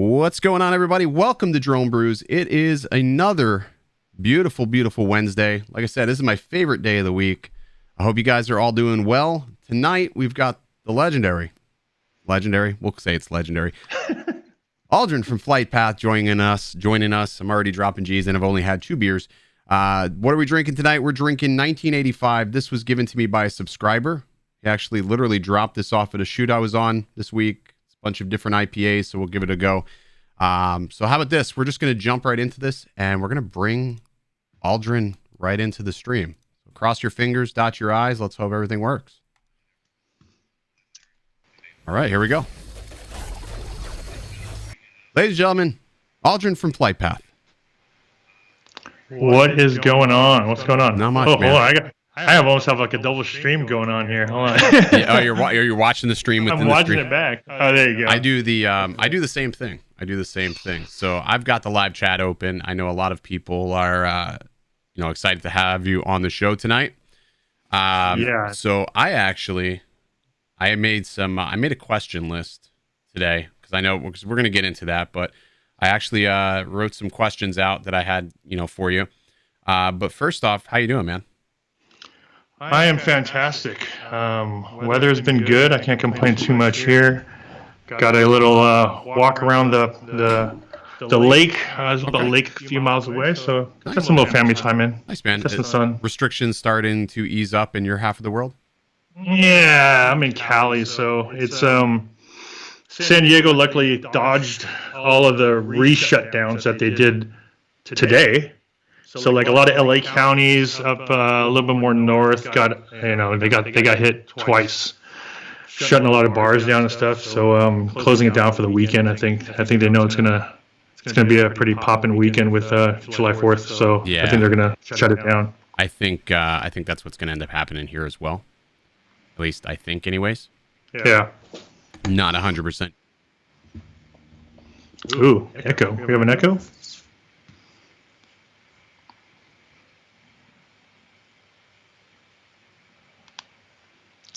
What's going on, everybody? Welcome to Drone Brews. It is another beautiful, beautiful Wednesday. Like I said, this is my favorite day of the week. I hope you guys are all doing well. Tonight, we've got the legendary, we'll say it's legendary, Aldryn from Flight Path joining us. I'm already dropping G's and I've only had 2 beers. What are we drinking tonight? We're drinking 1985. This was given to me by a subscriber. He actually literally dropped this off at a shoot I was on this week. Bunch of different IPAs, so we'll give it a go. So how about this? We're just going to jump right into this, and we're going to bring Aldryn right into the stream. So cross your fingers, dot your I's. Let's hope everything works. All right, here we go. Ladies and gentlemen, Aldryn from Flight Path. What is going on? What's going on? Not much, man. Hold on. I almost have like a double stream going on here. Hold on. Yeah, you're watching the stream within the stream. I'm watching it back. Oh, there you go. I do the same thing. So I've got the live chat open. I know a lot of people are excited to have you on the show tonight. Yeah. So I made a question list today because we're going to get into that, but I actually wrote some questions out that I had, for you. But first off, how you doing, man? I am fantastic. Weather's been good. I can't complain too much here. Got a little walk around the lake. I was at the lake a few miles away, so got some little family time in. Nice, man. Just the sun. Restrictions starting to ease up in your half of the world? Yeah, I'm in Cali, so it's San Diego luckily dodged all of the re-shutdowns that they did today. So like a lot of LA counties up a little bit more north they got hit twice, shutting a lot of bars down and stuff. So closing it down for the weekend. I think they know it's gonna be a pretty poppin' weekend with July 4th. So yeah. I think they're gonna shut it down. I think that's what's gonna end up happening here as well. At least I think, anyways. Yeah. Not 100%. Ooh, echo. We have an echo.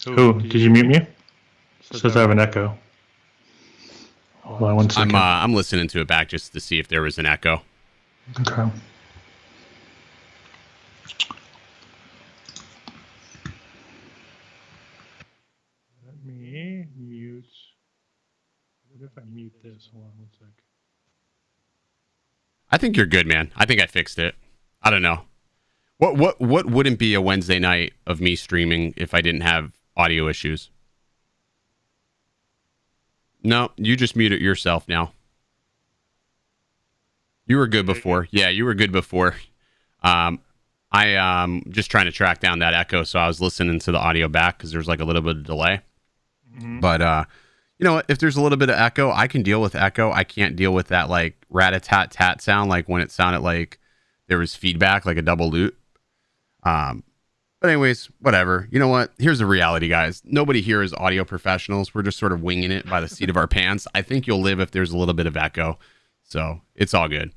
Ooh, did you mute me? It says I have an echo. Hold on 1 second. I'm listening to it back just to see if there was an echo. Okay. Let me mute. What if I mute this? Hold on 1 sec. I think you're good, man. I think I fixed it. I don't know. What wouldn't be a Wednesday night of me streaming if I didn't have audio issues? No, you just muted yourself now. You were good before. Yeah, you were good before. I just trying to track down that echo, so I was listening to the audio back because there's like a little bit of delay. Mm-hmm. But if there's a little bit of echo, I can deal with echo. I can't deal with that like rat-a-tat-tat sound, like when it sounded like there was feedback, like a double loop. But anyways, whatever. You know what? Here's the reality, guys. Nobody here is audio professionals. We're just sort of winging it by the seat of our pants. I think you'll live if there's a little bit of echo. So it's all good.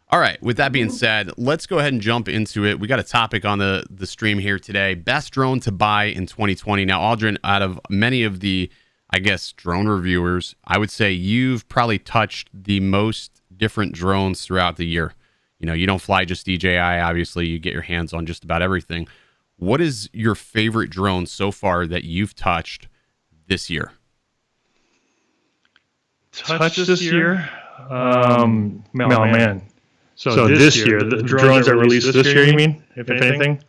All right. With that being said, let's go ahead and jump into it. We got a topic on the stream here today. Best drone to buy in 2020. Now, Aldryn, out of many of the, I guess, drone reviewers, I would say you've probably touched the most different drones throughout the year. You don't fly just DJI. Obviously, you get your hands on just about everything. What is your favorite drone so far that you've touched this year? Touched this year? Man. So this year, the drones that released this year, you mean, if anything?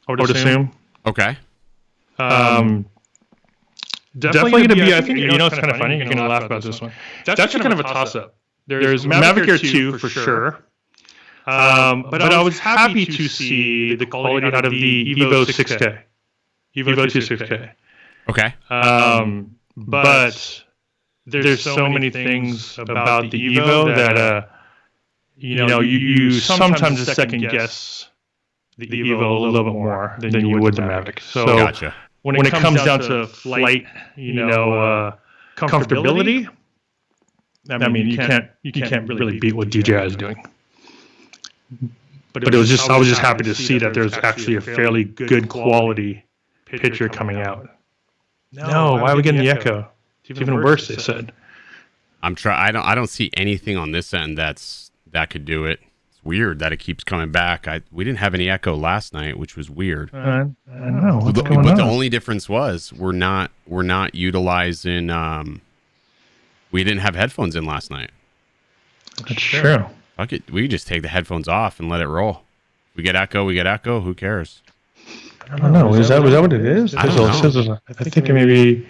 I would assume. Okay. Definitely going to be, I think, it's kind of funny. You're going to laugh about this one. It's actually kind of a toss-up. There's Mavic Air 2 for sure. But I was happy to see the quality out of the Evo 6K. Evo 2 6K. Okay. But there's so many things about the Evo that, you sometimes second guess the Evo a little bit more than you would the Mavic. So gotcha. When it comes down to flight, comfortability, I mean, you can't really beat what DJI is doing. But I was just happy to see that there's actually a fairly good quality picture coming out. No, why are we getting the echo? It's even worse, they said. I don't see anything on this end that could do it. It's weird that it keeps coming back. We didn't have any echo last night, which was weird. I know. What's going but on? the only difference was we're not utilizing. We didn't have headphones in last night. That's true. Fuck it. We could just take the headphones off and let it roll. We get echo. Who cares? I don't know. Was that what it is? I don't know. I think maybe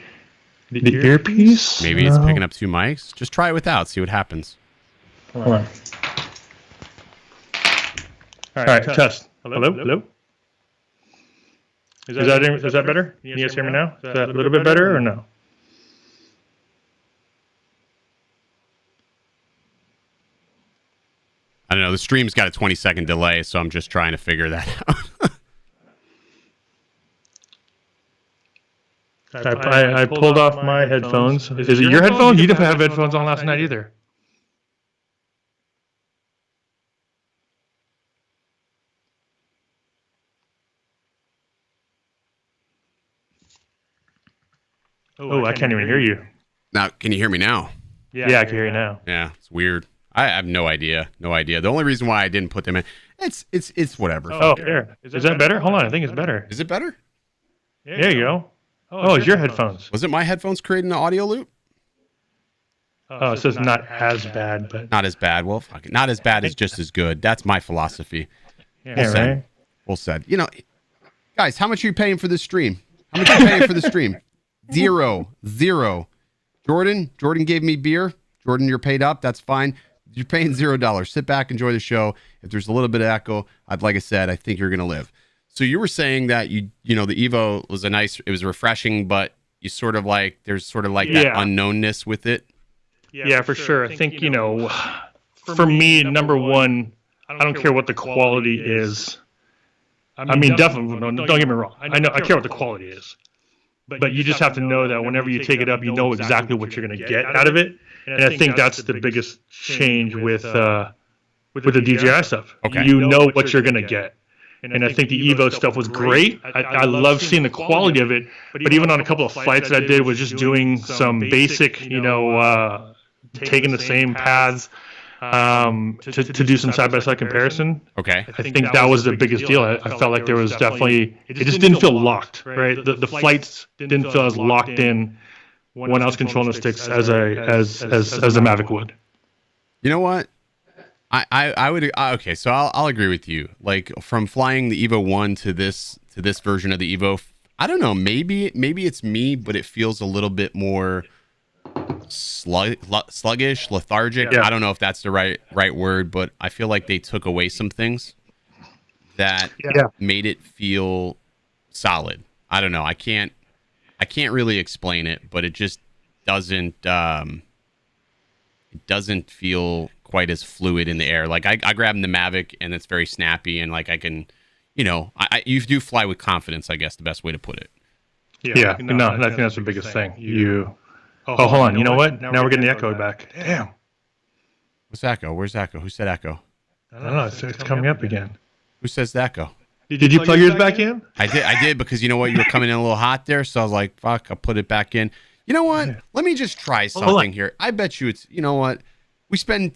the earpiece. Maybe it's picking up two mics. Just try it without. See what happens. Hold on. All right, test. Hello. Is that better? Can you guys hear me now? Is that a little bit better or no? I don't know. The stream's got a 20-second delay, so I'm just trying to figure that out. I pulled off my headphones. Is it your headphones? You didn't have headphones on last night either. Oh, I can't even hear you. Now, can you hear me now? Yeah, I can hear you now. Yeah, it's weird. I have no idea. The only reason why I didn't put them in, it's whatever. Oh, there. Is that better? Hold on, I think it's better. Is it better? There you go. Oh, it's your headphones. Was it my headphones creating an audio loop? Oh, it says not as bad, but Not as bad. Well, fuck it. Not as bad is just as good. That's my philosophy. yeah, right. Well said. You know, guys, how much are you paying for this stream? How much are you paying for the stream? Zero. Jordan gave me beer. Jordan, you're paid up. That's fine. You're paying $0. Sit back, enjoy the show. If there's a little bit of echo, like I said, I think you're gonna live. So you were saying that you know the Evo was it was refreshing, but you sort of like there's sort of like that unknownness with it. Yeah, for sure. I think for me, number one, I don't care what the quality is. I mean, definitely, don't get me wrong. I care what the quality is. But you just have to know that whenever you take it up, you know exactly what you're going to get out of it. And I think that's the biggest change with the DJI stuff. Okay. You know what you're going to get. And I think the Evo stuff was great. I love seeing the quality of it. But even on a couple of flights that I did was just doing some basic, taking the same paths to do some side-by-side comparison. Okay. I think that was the biggest deal. I felt like there was definitely, it just didn't feel locked, right? The flights didn't feel as locked in when I was controlling the sticks as the Mavic would. You know what? I would okay, so I'll agree with you. Like from flying the Evo 1 to this version of the Evo, I don't know, maybe it's me, but it feels a little bit more sluggish, lethargic. Yeah. I don't know if that's the right word, but I feel like they took away some things that made it feel solid. I don't know. I can't really explain it, but it just doesn't feel quite as fluid in the air. Like I grabbed the Mavic and it's very snappy and like I can, you do fly with confidence, I guess the best way to put it. Yeah. No, I think that's the biggest thing. Oh, hold on. You know what? Now we're getting the echo back. Damn. What's echo? Where's echo? Who said echo? I don't know. It's coming up again. Who says the echo? Did you plug yours back in? I did because you know what? You were coming in a little hot there. So I was like, fuck, I'll put it back in. You know what? Let me just try something here. I bet you it's, you know what? We spend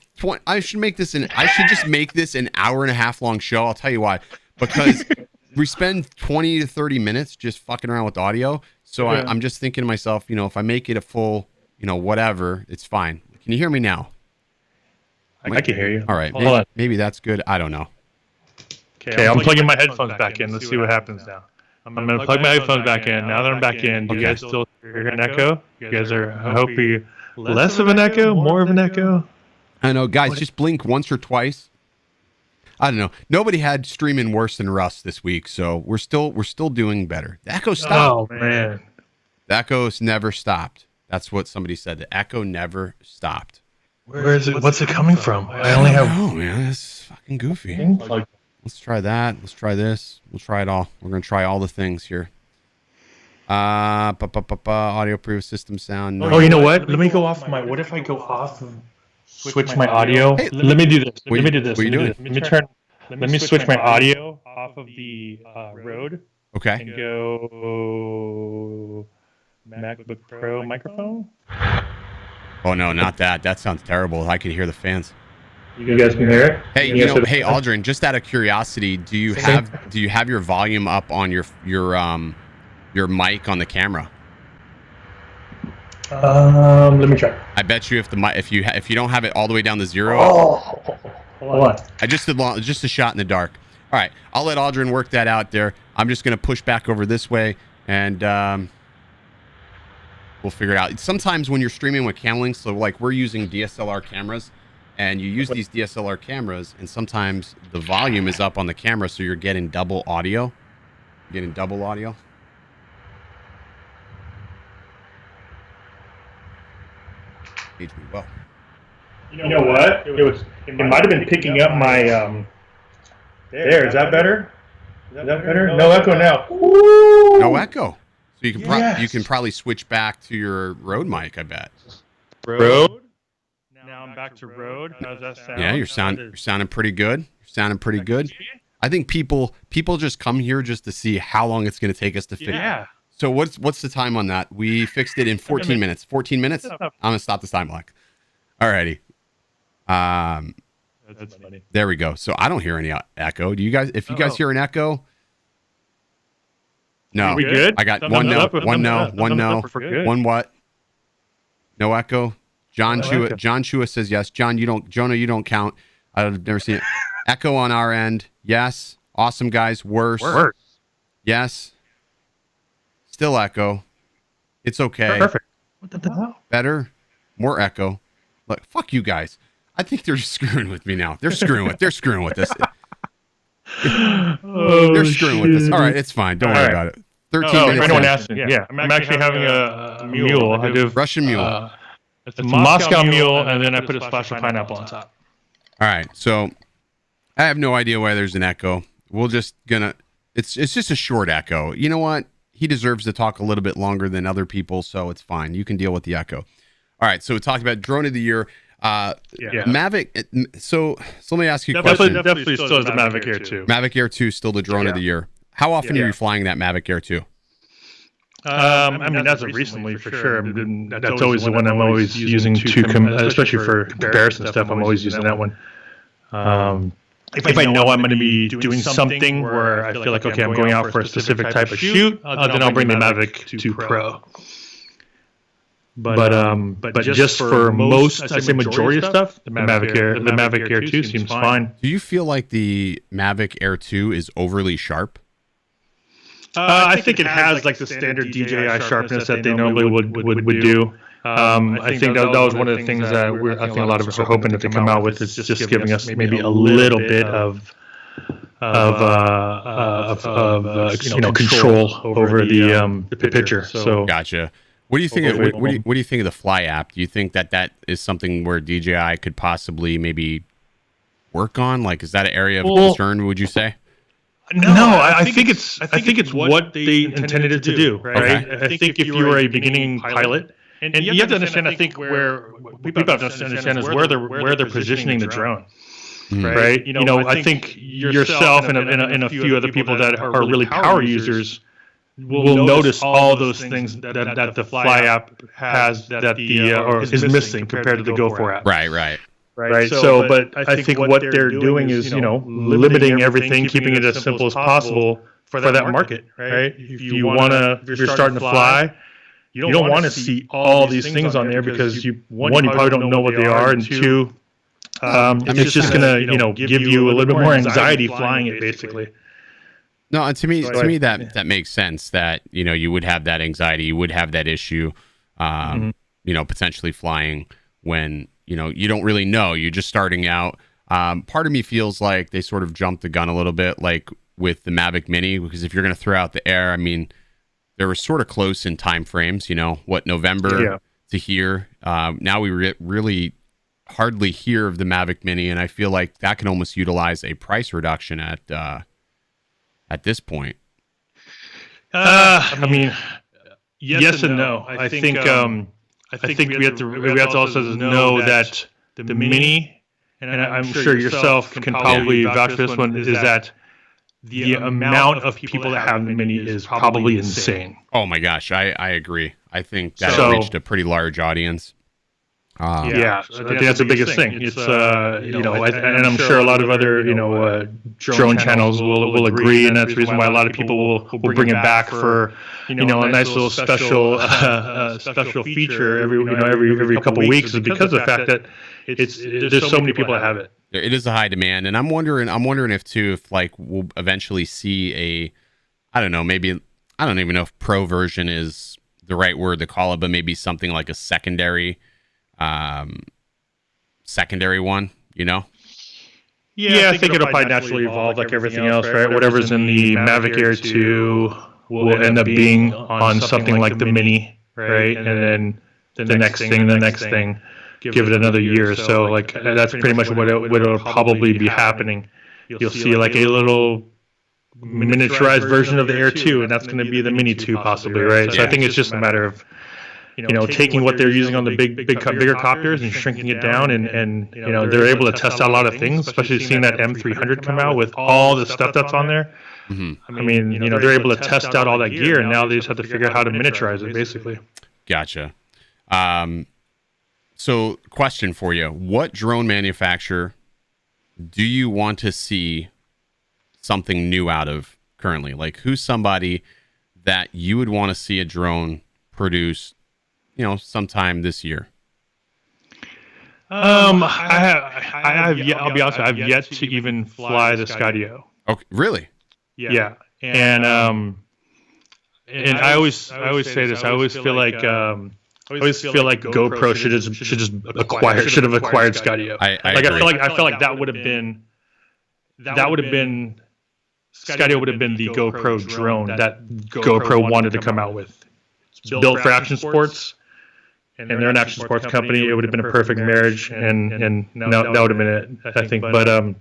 I should just make this an hour and a half long show. I'll tell you why. Because we spend 20 to 30 minutes just fucking around with audio. So I'm just thinking to myself, if I make it a full, whatever, it's fine. Can you hear me now? I can hear you. All right. Maybe that's good. I don't know. Okay, I'm plugging my headphones back in. Let's see what happens now. I'm going to plug my headphones back in. Now that I'm back in, do you guys still hear an echo? You guys are, I hope you less of an echo, more of an echo. I know, guys, just blink once or twice. I don't know. Nobody had streaming worse than Russ this week, so we're still doing better. The echo stopped. Oh man, the echo's never stopped. That's what somebody said. The echo never stopped. Where is it? What's it coming from? I only have. Oh man, that's fucking goofy. Let's try that. Let's try this. We'll try it all. We're gonna try all the things here. Audio proof system sound. No. Oh, you know what? Let me go off my. What if I go off and switch my audio? Hey, let me do this. Let me do this. What are you doing? Let me switch my audio off of the Rode. Okay. And go MacBook Pro microphone. Oh no, not that. That sounds terrible. I can hear the fans. You guys can hear it. Hey, hey, Aldryn. Just out of curiosity, do you have your volume up on your mic on the camera? Let me try. I bet you if you don't have it all the way down to 0. Oh, hold on. I just did just a shot in the dark. All right, I'll let Aldryn work that out there. I'm just gonna push back over this way, and we'll figure it out. Sometimes when you're streaming with Camlink, so like we're using DSLR cameras, and you use these DSLR cameras, and sometimes the volume is up on the camera, so you're getting double audio. Needs me well. You know what? It might have been picking up my there. Is that better? Is that better? No echo now. Woo! No echo. So you can you can probably switch back to your Rode mic, I bet. Rode. Now I'm back to Rode. How's that sound? Yeah, you're sounding pretty good. I think people just come here just to see how long it's going to take us to fix. Yeah. So what's the time on that? We fixed it in 14 minutes. 14 minutes? I'm going to stop this time clock. Alrighty. That's funny. There we go. So I don't hear any echo. Do you guys? If you guys hear an echo? No. Are we good? I got one no, one what? No echo. John Chua says yes. Jonah, you don't count. I've never seen it. Echo on our end. Yes. Awesome guys. Worse. Yes. Still echo. It's okay. Perfect. What the hell? Better. More echo. Look, fuck you guys. I think they're just screwing with me now. They're screwing with this. They're screwing with this. All right, it's fine. Don't worry about it. 13 minutes. If anyone asking, I'm actually having a mule. I do Russian mule. It's a Moscow mule, and then I put a splash of pineapple on top. All right, so I have no idea why there's an echo. We'll just it's just a short echo. You know what? He deserves to talk a little bit longer than other people, so it's fine. You can deal with the echo. All right, so we talked about drone of the year. Mavic. So let me ask you a question. Definitely still is the Mavic Air 2. Mavic Air 2 still the drone of the year. How often are you flying that Mavic Air 2? I mean, as of recently, for sure. That's always the one I'm always using especially for comparison stuff. I'm always using that one. If I know I'm going to be doing something where I feel like, okay, I'm going out for a specific type of shoot, then I'll bring the Mavic 2 Pro. But just for most, I'd say majority of stuff, the Mavic Air 2 seems fine. Do you feel like the Mavic Air 2 is overly sharp? I think it has like the standard DJI sharpness that they normally would do. I think that was one of the things that I think a lot of us are hoping that they come out with, is just giving us maybe a little bit of control over the picture. So gotcha. What do you think? What do you think of the Fly app? Do you think that is something where DJI could possibly maybe work on? Like, is that an area of concern? Would you say? No, I think it's what they intended it to do. Right? Okay. I think if you were a beginning pilot, and you have to understand, I think where people have to understand is where they're positioning the drone. Right? You know, I think yourself and a few other people that are really power users will notice all those things that the Fly app has that or is missing compared to the Go4 app. Right. So, but I think what they're doing is, limiting everything, keeping it as simple as possible for that market, right? If you're starting to fly, you don't want to see all these things on there because one, you probably don't know what they are, and two, it's just gonna, give you a little bit more anxiety flying it, basically. No, to me that makes sense. That you would have that anxiety, you would have that issue, potentially flying when you don't really know. You're just starting out. Part of me feels like they sort of jumped the gun a little bit, like with the Mavic Mini, because if you're going to throw out the Air, I mean, they were sort of close in time frames. November to here. Now we really hardly hear of the Mavic Mini, and I feel like that can almost utilize a price reduction at this point. I mean, yes and no. I think we have to also know that the Mini, and I'm sure yourself can probably vouch for this one, is that the amount of people that have the Mini is probably insane. Oh my gosh, I agree. I think that So- reached a pretty large audience. Yeah, so I think that's the biggest thing. It's and I'm sure a lot of other drone channels will agree, and that's the reason why a lot of people will bring it back for a nice little special special feature every couple weeks, is because of the fact that there's so many people that have it. It is a high demand, and I'm wondering if too, if like we'll eventually see I don't know, maybe, I don't even know if pro version is the right word to call it, but maybe something like a secondary one, Yeah, I think it'll probably naturally evolve like everything else, right? Whatever's in the Mavic Air 2 will end up being on something like the Mini, right? And then the next thing, give it another year or so. Like that's pretty much what it'll probably be happening. You'll see like a little miniaturized version of the Air 2, and that's going to be the Mini 2 possibly, right? So I think it's just a matter of taking what they're using on the bigger copters and shrinking it down, and they're able to test out a lot of things, especially seeing that M300 come out with all the stuff that's on there. Mm-hmm. I mean, they're able to test out all that gear, and now they just have to figure out how to miniaturize it, basically. Gotcha. So question for you. What drone manufacturer do you want to see something new out of currently? Like, who's somebody that you would want to see a drone produce, sometime this year? I'll be honest, I've yet to even fly the Skydio. Okay, really? Yeah. And I always say this. I always feel like GoPro should have acquired Skydio. I agree. I feel like that would have been Skydio would have been the GoPro drone that GoPro wanted to come out with. It's built for action sports, and they're an action sports company. It would have been a perfect marriage, and that would have been it, I think. But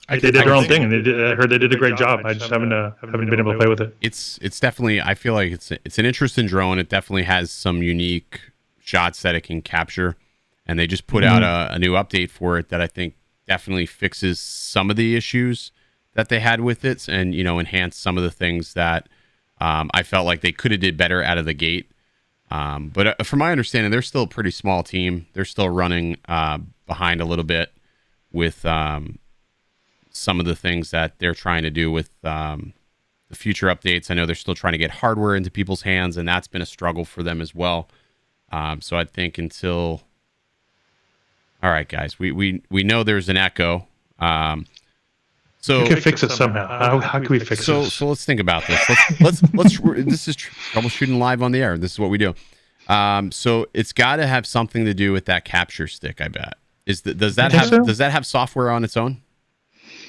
they did their own thing, and I heard they did a great job. I just haven't been able to play with it. It's definitely, I feel like it's an interesting drone. It definitely has some unique shots that it can capture, and they just put out a new update for it that I think definitely fixes some of the issues that they had with it, and enhance some of the things that I felt like they could have did better out of the gate. But from my understanding, they're still a pretty small team. They're still running behind a little bit with some of the things that they're trying to do with the future updates. I know they're still trying to get hardware into people's hands, and that's been a struggle for them as well. So I think all right, guys, we know there's an Echo. So we can fix it somehow. How can we fix it? So let's think about this. Let's this is troubleshooting live on the air. This is what we do. So it's got to have something to do with that capture stick, I bet. Does that have software on its own?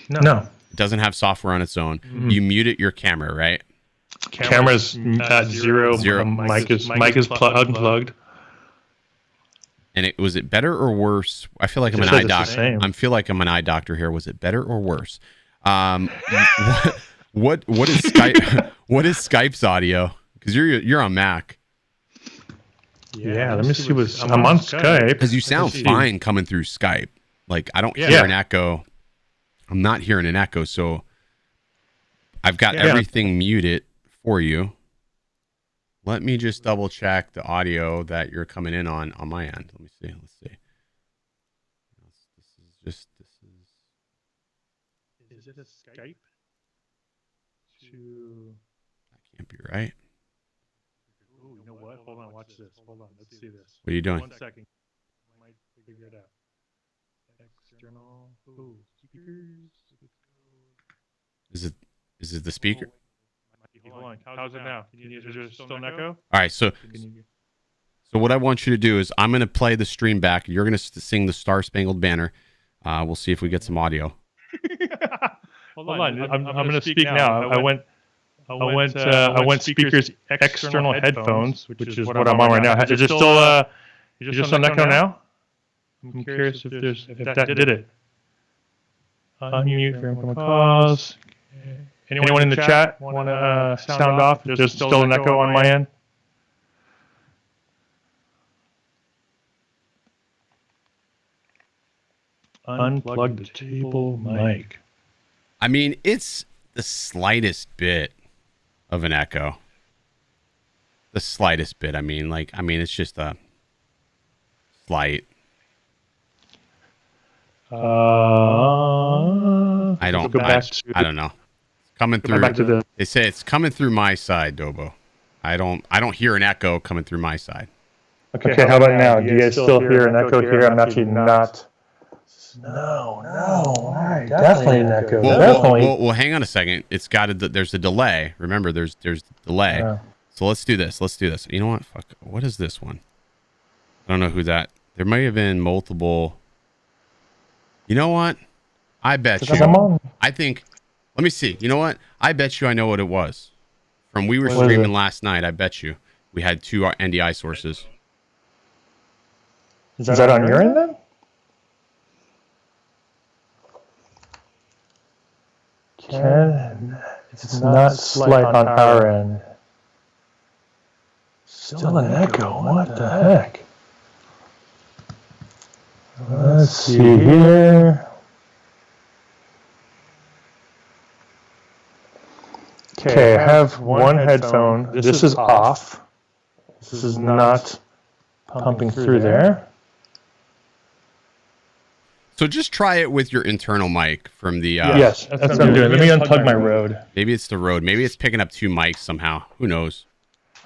No. It doesn't have software on its own. Mm-hmm. You muted your camera, right? Camera's at zero. Mic is unplugged. And was it better or worse? I feel like I'm an eye doctor. I feel like I'm an eye doctor here. Was it better or worse? What is Skype? What is Skype's audio? Because you're on Mac. Yeah, let me see. I'm on Skype. Because you sound fine coming through Skype. Like I don't hear an echo. I'm not hearing an echo, so I've got everything muted for you. Let me just double check the audio that you're coming in on my end. Let me see. Let's see. This is. Is it a Skype? That can't be right. Oh, you know what? Hold on. Watch this. Hold on. Let's see this. What are you doing? 1 second. I might figure it out. External. Ooh, speakers. Is it the speaker? Hold on. How's it now? Is there still an echo? All right. So what I want you to do is I'm going to play the stream back. You're going to sing the Star Spangled Banner. We'll see if we get some audio. Hold on. I'm going to speak now. I went speakers external headphones, which is what I'm on right now. Is there still an echo now? I'm curious if that did it. Unmute from calls. Anyone in the chat want to sound off? There's still an echo on my end. Unplug the table mic. I mean, it's the slightest bit of an echo. The slightest bit. I mean, it's just a slight. I don't know. Coming through. They say it's coming through my side, Dobo. I don't hear an echo coming through my side. Okay, how about now? Do you guys still hear an echo here? I'm actually not. No. Definitely an echo. Well, hang on a second. It's got there's a delay. Remember, there's delay. Yeah. So let's do this. You know what? Fuck. What is this one? I don't know who that. There may have been multiple. You know what? I bet you. I think. Let me see. You know what? I bet you I know what it was. From we were streaming last night. I bet you we had 2 NDI sources. Is that on your end then? It's not slight on our end. Still an echo. What the heck? Let's see here. Okay, I have one headphone. This is off. This is not pumping through there. So just try it with your internal mic from the... yes, that's what I'm doing. Let me unplug my Rode. Maybe it's the Rode. Maybe it's picking up 2 mics somehow. Who knows?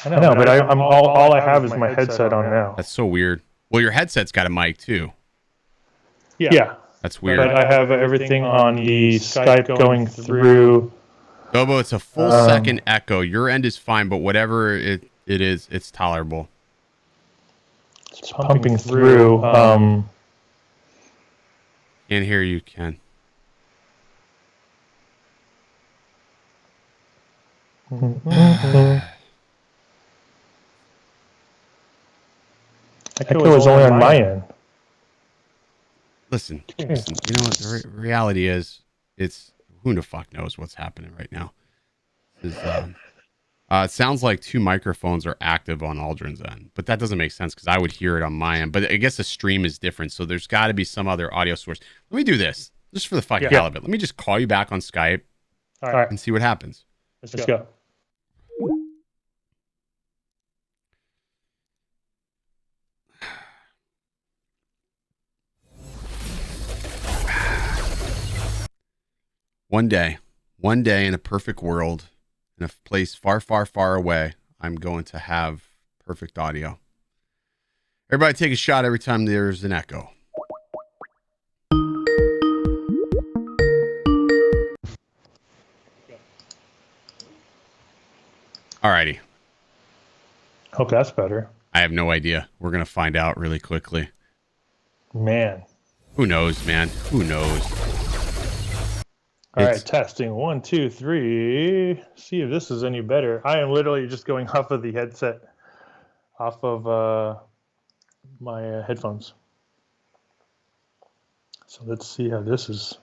I know, but I'm all I have is my headset on now. That's so weird. Well, your headset's got a mic too. Yeah. That's weird. But I have everything on the Skype going through... Bobo, it's a full second echo. Your end is fine, but whatever it is, it's tolerable. It's pumping through. Can't hear you, Ken. Echo is only on my end. Listen, you know what the reality is? It's who the fuck knows what's happening right now. It sounds like 2 microphones are active on Aldrin's end, but that doesn't make sense because I would hear it on my end. But I guess the stream is different, so there's got to be some other audio source. Let me do this just for the fucking hell of it. Let me just call you back on Skype and see what happens. Let's go. One day in a perfect world, in a place far, far, far away, I'm going to have perfect audio. Everybody take a shot every time there's an echo. Alrighty. Hope that's better. I have no idea. We're going to find out really quickly. Man. Who knows, man? Who knows? All right, testing 1, 2, 3. See if this is any better. I am literally just going off of the headset, off of my headphones. So let's see how this is.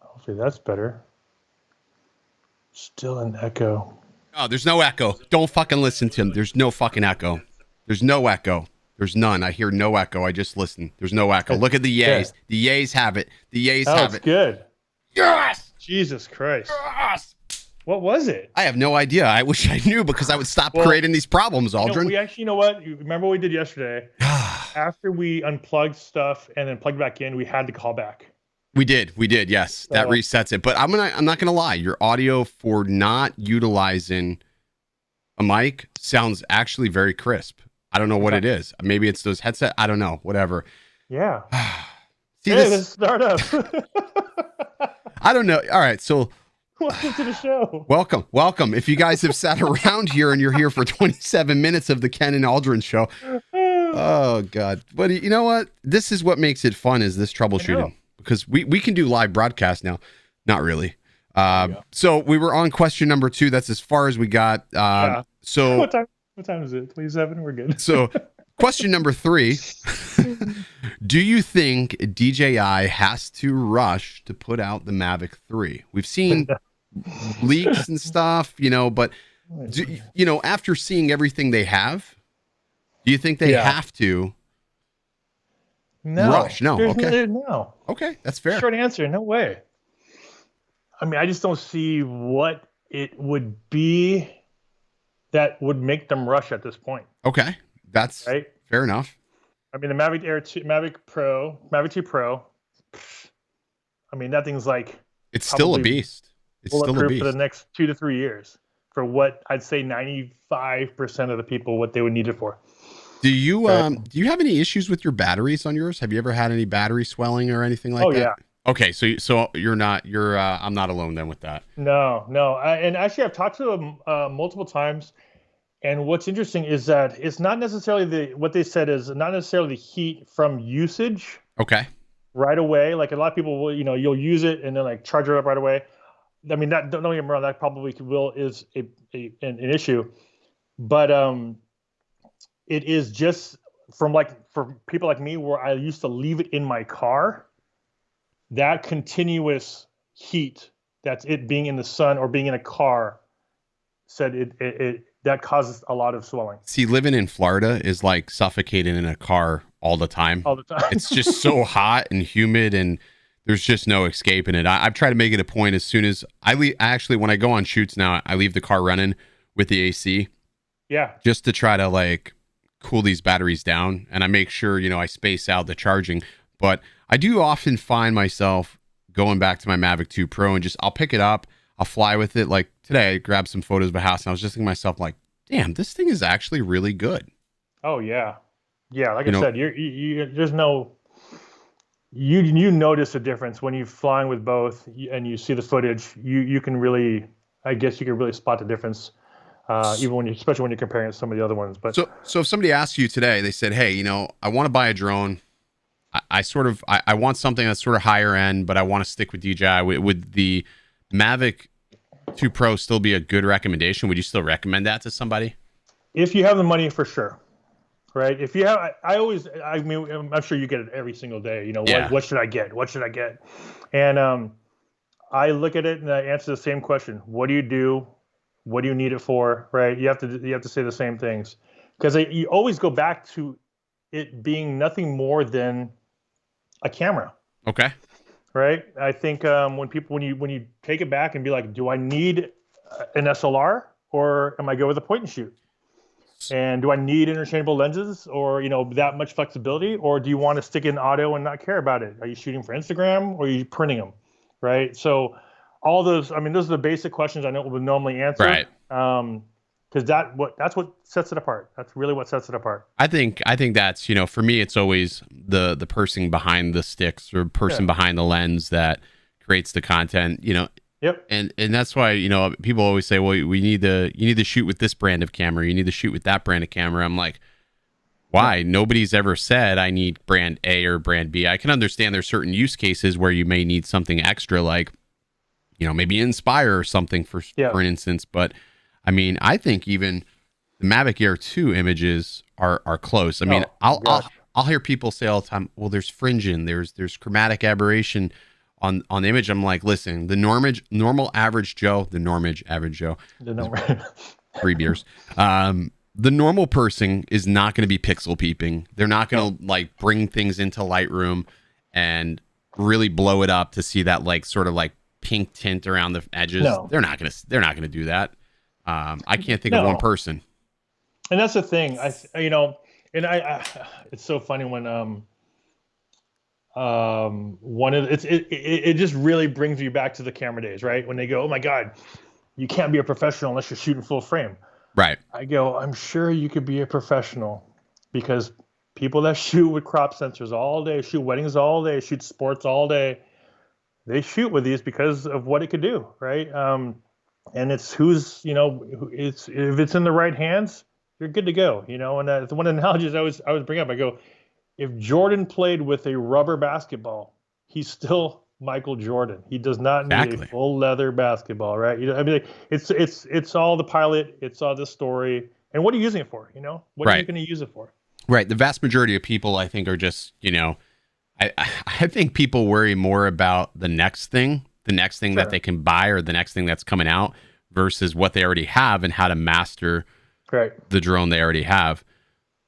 Hopefully that's better. Still an echo. Oh, there's no echo. Don't fucking listen to him. There's no fucking echo. There's no echo. There's none. I hear no echo. I just listen. There's no echo. Look at the yays. Yeah. The yays have it. The yays have it. Good. Yes! Jesus Christ. Yes! What was it? I have no idea. I wish I knew because I would stop creating these problems, Aldrin. You know what? You remember what we did yesterday? After we unplugged stuff and then plugged back in, we had to call back. We did. Yes, that resets it. But I'm not gonna lie. Your audio for not utilizing a mic sounds actually very crisp. I don't know what it is. Maybe it's those headset. I don't know. Whatever. Yeah. See this? Let's start up. I don't know. All right. So welcome to the show. Welcome. If you guys have sat around here and you're here for 27 minutes of the Ken and Aldrin show. Oh God. But you know what? This is what makes it fun is this troubleshooting because we can do live broadcast now. Not really. So we were on question number 2. That's as far as we got. So what time is it? 27. We're good. So question number 3, do you think DJI has to rush to put out the Mavic 3? We've seen leaks and stuff, but after seeing everything they have, do you think they have to No. No. Okay. No. Okay. That's fair. Short answer, no way. I mean, I just don't see what it would be that would make them rush at this point. Okay. That's right. fair enough. I mean, the Mavic Air 2, Mavic 2 Pro. I mean, that thing's like it's still a beast. It's still a beast for the next 2 to 3 years for what I'd say 95% of the people what they would need it for. Do you have any issues with your batteries on yours? Have you ever had any battery swelling or anything like that? Yeah. Okay, so I'm not alone then with that. No. And actually, I've talked to them multiple times. And what's interesting is that it's not necessarily what they said is not necessarily the heat from usage. Okay. Right away, like a lot of people will, you'll use it and then like charge it up right away. I mean, that don't get me wrong, that probably is an issue, but it is just for people like me where I used to leave it in my car. That continuous heat, that's it being in the sun or being in a car, said it that causes a lot of swelling. See, living in Florida is like suffocating in a car all the time. All the time. It's just so hot and humid, and there's just no escaping it. I've tried to make it a point as soon as I leave. Actually, when I go on shoots now, I leave the car running with the AC. Yeah. Just to try to like cool these batteries down, and I make sure I space out the charging. But I do often find myself going back to my Mavic 2 Pro and I'll pick it up, I'll fly with it. Like today, I grabbed some photos of a house, and I was just thinking to myself, like, damn, this thing is actually really good. Oh yeah, yeah. Like I said, there's no. You notice a difference when you're flying with both, and you see the footage. You can really, I guess, you can really spot the difference, even especially when you're comparing it to some of the other ones. But so if somebody asked you today, they said, hey, I want to buy a drone. I want something that's sort of higher end, but I want to stick with DJI. Would the Mavic 2 Pro still be a good recommendation? Would you still recommend that to somebody? If you have the money, for sure. Right. If you have, I mean, I'm sure you get it every single day. What should I get? What should I get? And I look at it and I answer the same question. What do you do? What do you need it for? Right. You have to say the same things, because you always go back to it being nothing more than a camera. Okay. Right. I think when you take it back and be like, do I need an SLR or am I go with a point and shoot? And do I need interchangeable lenses or that much flexibility, or do you want to stick in auto and not care about it? Are you shooting for Instagram or are you printing them? Right. So all those, I mean, those are the basic questions I know would normally answer. Right. Because that's what sets it apart. That's really what sets it apart. I think that's, for me, it's always the person behind the sticks or person behind the lens that creates the content, Yep. And that's why, people always say, well, you need to shoot with this brand of camera. You need to shoot with that brand of camera. I'm like, why? Yeah. Nobody's ever said I need brand A or brand B. I can understand there's certain use cases where you may need something extra, like, maybe Inspire or something for an instance. But I mean, I think even the Mavic Air 2 images are close. I mean, I'll hear people say all the time, well, there's fringing, there's chromatic aberration on the image. I'm like, listen, the normal average Joe, 3 beers. The normal person is not going to be pixel peeping. They're not going to like bring things into Lightroom and really blow it up to see that like sort of like pink tint around the edges. No. They're not going to do that. I can't think of one person. And that's the thing. It's so funny when it just really brings you back to the camera days, right? When they go, oh my God, you can't be a professional unless you're shooting full frame. Right. I go, I'm sure you could be a professional, because people that shoot with crop sensors all day, shoot weddings all day, shoot sports all day, they shoot with these because of what it could do, right? And it's if it's in the right hands, you're good to go, And that's one of the analogies I always bring up. I go, if Jordan played with a rubber basketball, he's still Michael Jordan. He does not need a full leather basketball, right? I mean, it's all the pilot, it's all the story, and what are you using it for? What are you going to use it for? Right. The vast majority of people, I think, are just I think people worry more about the next thing that they can buy or the next thing that's coming out versus what they already have and how to master the drone they already have.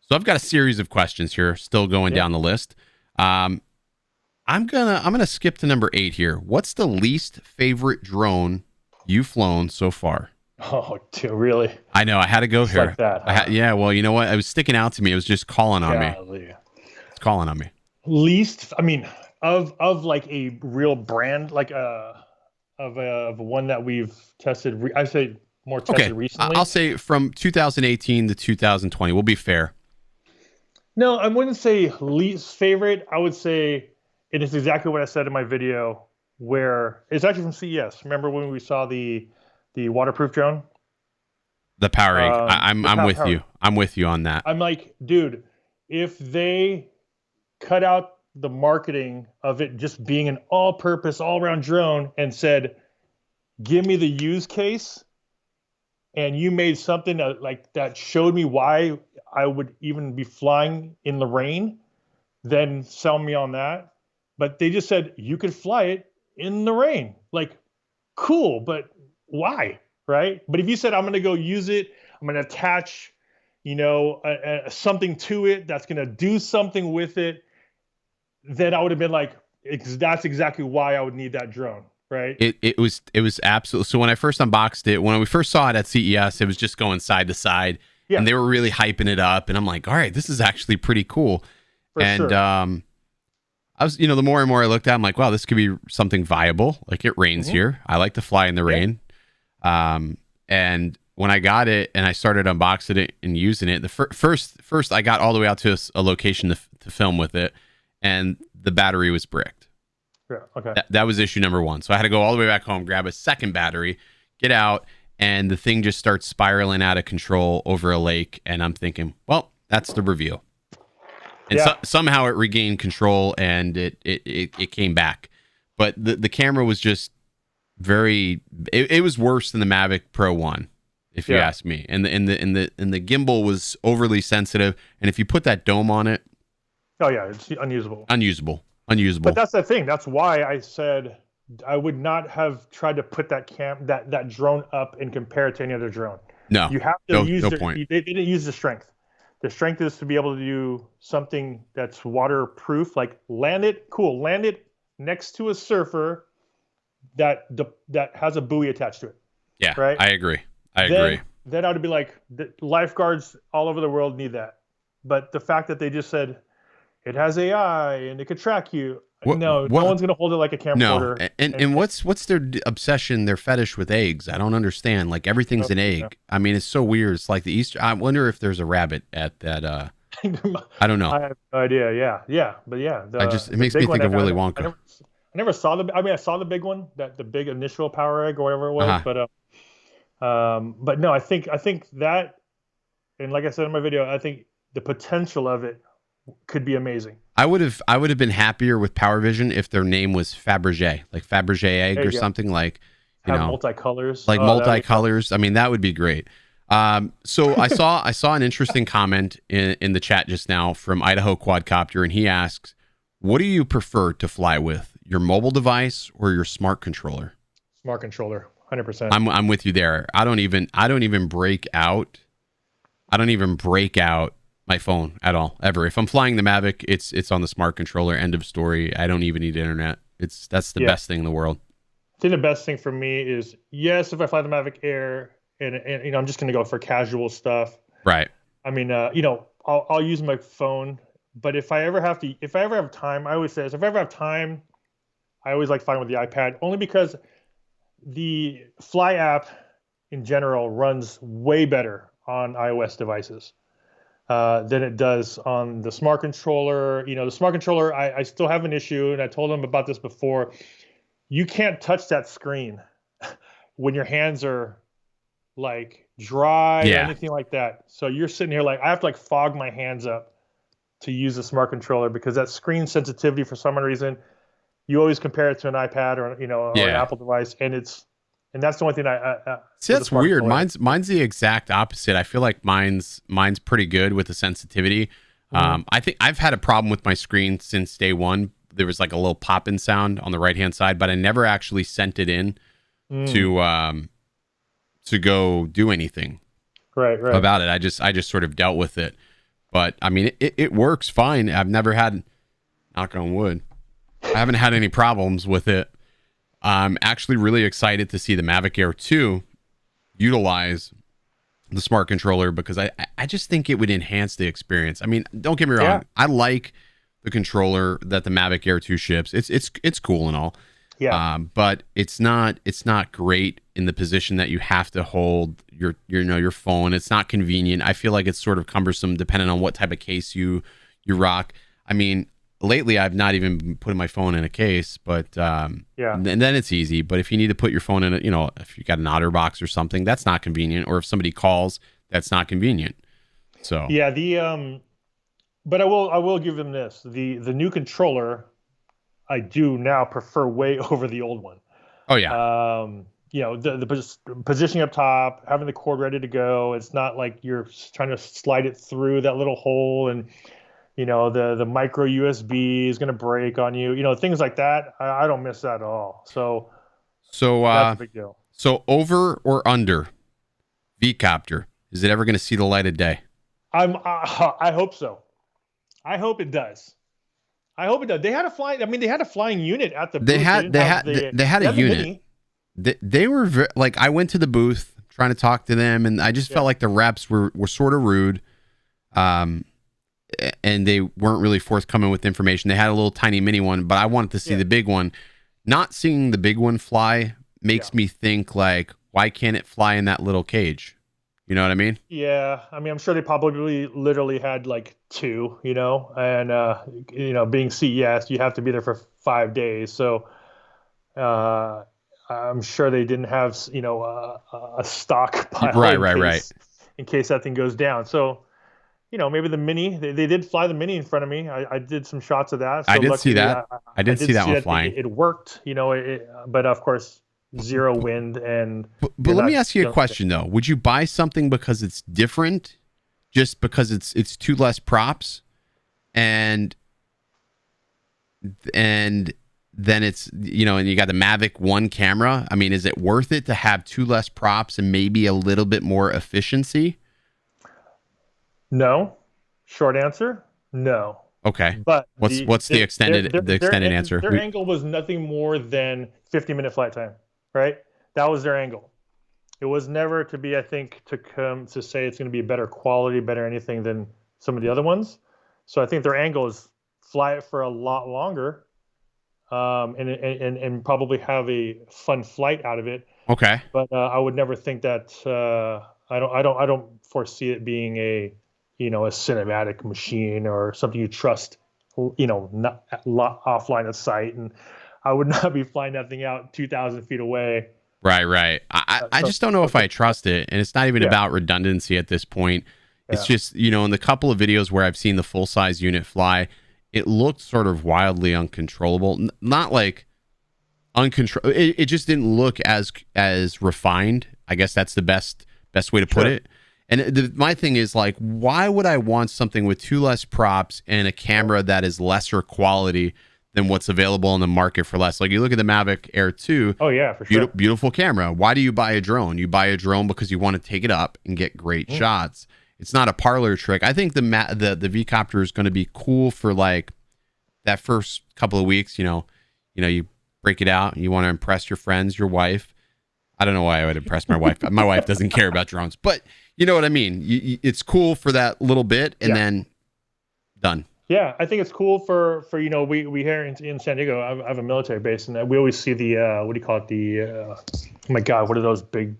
So I've got a series of questions here still going down the list. Um, I'm gonna skip to number 8 here. What's the least favorite drone you've flown so far? Oh, dude, really? I know I had to go It's like here. that, huh? Yeah, well, you know what? It was sticking out to me. It was just calling on me. Golly. It's calling on me. Least, I mean, of like a real brand, like of one that we've tested. I say more Okay, tested recently. I'll say from 2018 to 2020. We'll be fair. No, I wouldn't say least favorite. I would say it is exactly what I said in my video, where it's actually from CES. Remember when we saw the waterproof drone? The Powerade. The I'm with power. you. I'm with you on that. I'm like, dude, if they cut out the marketing of it just being an all-purpose, all-around drone and said, "Give me the use case," and you made something like that showed me why I would even be flying in the rain, then sell me on that. But they just said you could fly it in the rain. Like, cool, but why? Right? But if you said I'm going to go use it, I'm going to attach, something to it that's going to do something with it, then I would have been like, that's exactly why I would need that drone. Right? It was absolutely. So when I first unboxed it, when we first saw it at CES, it was just going side to side, Yeah, and they were really hyping it up, and I'm like, all right, this is actually pretty cool. for And sure. I was, the more and more I looked at, I'm like, wow, this could be something viable. Like, it rains here. I like to fly in the rain. And when I got it and I started unboxing it and using it, the first I got all the way out to a location to film with it, and the battery was bricked. Yeah, okay. That was issue number 1. So I had to go all the way back home, grab a second battery, get out, and the thing just starts spiraling out of control over a lake. And I'm thinking, well, that's the reveal. And somehow it regained control and it came back. But the camera was just it was worse than the Mavic Pro 1, if you ask me. And the gimbal was overly sensitive. And if you put that dome on it, Oh yeah, it's unusable. unusable. But that's the thing. That's why I said I would not have tried to put that drone up and compare it to any other drone. No, You have to use no point. They didn't use the strength. The strength is to be able to do something that's waterproof, like land it next to a surfer that has a buoy attached to it. Yeah, right. I agree. Then I would be like, the lifeguards all over the world need that. But the fact that they just said it has AI and it could track you. No one's going to hold it like a camcorder. No, and what's their obsession, their fetish with eggs? I don't understand. Like, everything's an egg. Yeah. I mean, it's so weird. It's like the Easter. I wonder if there's a rabbit at that. I don't know. I have no idea. Yeah, but yeah, It makes me think of Willy Wonka. I never saw I saw the big one, the big initial power egg or whatever it was, but no, I think that, and like I said in my video, I think the potential of it could be amazing. I would have been happier with Power Vision if their name was Fabergé, like Fabergé egg or something, like, multicolors. Like multicolors. I mean, that would be great. So I saw an interesting comment in the chat just now from Idaho Quadcopter, and he asks, what do you prefer to fly with, your mobile device or your smart controller? Smart controller, 100%. I'm with you there. I don't even break out my phone at all, ever. If I'm flying the Mavic, it's on the smart controller. End of story. I don't even need internet. That's the best thing in the world. I think the best thing for me is, yes, if I fly the Mavic Air and I'm just going to go for casual stuff. Right. I mean, I'll use my phone, but if I ever have time, I always say this, if I ever have time, I always like flying with the iPad, only because the Fly app in general runs way better on iOS devices than it does on the smart controller. The smart controller, I still have an issue, and I told them about this before. You can't touch that screen when your hands are like dry or anything like that. So you're sitting here like, I have to like fog my hands up to use the smart controller, because that screen sensitivity, for some reason, you always compare it to an iPad or or an Apple device, and that's the only thing I see. That's weird. Mine's the exact opposite. I feel like mine's pretty good with the sensitivity. I think I've had a problem with my screen since day one. There was like a little pop-in sound on the right-hand side, but I never actually sent it in to go do anything about it. I just sort of dealt with it. But I mean, it works fine. I've never had knock on wood. I haven't had any problems with it. I'm actually really excited to see the Mavic Air 2 utilize the smart controller because I just think it would enhance the experience. I mean, don't get me wrong. Yeah. I like the controller that the Mavic Air 2 ships. It's cool and all. Yeah. But it's not great in the position that you have to hold your phone. It's not convenient. I feel like it's sort of cumbersome depending on what type of case you rock. I mean, lately I've not even been putting my phone in a case, but and then it's easy. But if you need to put your phone in if you got an OtterBox or something, that's not convenient. Or if somebody calls, that's not convenient. So yeah, but I will give them this. The new controller I do now prefer way over the old one. Oh yeah. The positioning up top, having the cord ready to go. It's not like you're trying to slide it through that little hole, and the micro USB is going to break on you. Things like that. I don't miss that at all. So that's a big deal. So over or under V-Copter? Is it ever going to see the light of day? I hope so. I hope it does. They had a flying unit at the booth. They had a unit. They were like, I went to the booth trying to talk to them, and I just felt like the reps were sort of rude, and they weren't really forthcoming with information. They had a little tiny mini one, but I wanted to see the big one. Not seeing the big one fly makes me think, like, why can't it fly in that little cage? You know what I mean? Yeah, I mean, I'm sure they probably literally had like two, and being CES, you have to be there for 5 days, so I'm sure they didn't have a stockpile, right, in case that thing goes down. So, maybe the mini, they did fly the mini in front of me. I did some shots of that. So I did see that. I did see that one flying. It worked, but of course, zero wind. But let me ask you a question though. Would you buy something because it's different, just because it's two less props, and then it's and you got the Mavic 1 camera? I mean, is it worth it to have two less props and maybe a little bit more efficiency? No. Short answer, no. Okay. But what's the extended answer? Their angle was nothing more than 50-minute flight time, right? That was their angle. It was never to be, I think, to come to say it's going to be better quality, better anything than some of the other ones. So I think their angle is fly it for a lot longer, and probably have a fun flight out of it. Okay. But I would never think that. I don't foresee it being a cinematic machine or something you trust, not offline of sight. And I would not be flying that thing out 2,000 feet away. Right. I just don't know if I trust it. And it's not even about redundancy at this point. It's just, in the couple of videos where I've seen the full size unit fly, it looked sort of wildly uncontrollable. Not like uncontrollable. It just didn't look as refined. I guess that's the best way to put it. And my thing is, like, why would I want something with two less props and a camera that is lesser quality than what's available in the market for less? Like, you look at the Mavic Air 2. Oh, yeah, for sure. Beautiful camera. Why do you buy a drone? You buy a drone because you want to take it up and get great shots. It's not a parlor trick. I think the V-Copter is going to be cool for, like, that first couple of weeks. You break it out and you want to impress your friends, your wife. I don't know why I would impress my wife. My wife doesn't care about drones, but you know what I mean? It's cool for that little bit, and then done. Yeah, I think it's cool for we here in San Diego. I have a military base, and we always see the what do you call it? Oh my God, what are those big?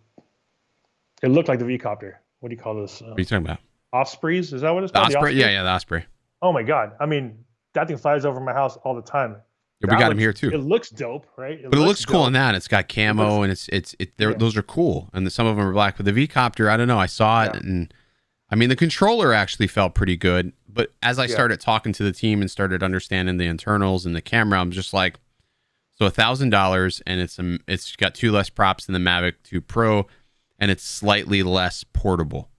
It looked like the V-Copter. What do you call this? What are you talking about? Ospreys? Is that what it's called? Osprey? Yeah, the Osprey. Oh my God! I mean, that thing flies over my house all the time. Yeah, we got them here too. It looks dope, right? But it looks cool in that. It's got camo, and those are cool, and some of them are black. But the V-Copter, I don't know. I saw it, and I mean, the controller actually felt pretty good. But as I started talking to the team and started understanding the internals and the camera, I'm just like, so $1,000, and it's got two less props than the Mavic 2 Pro, and it's slightly less portable.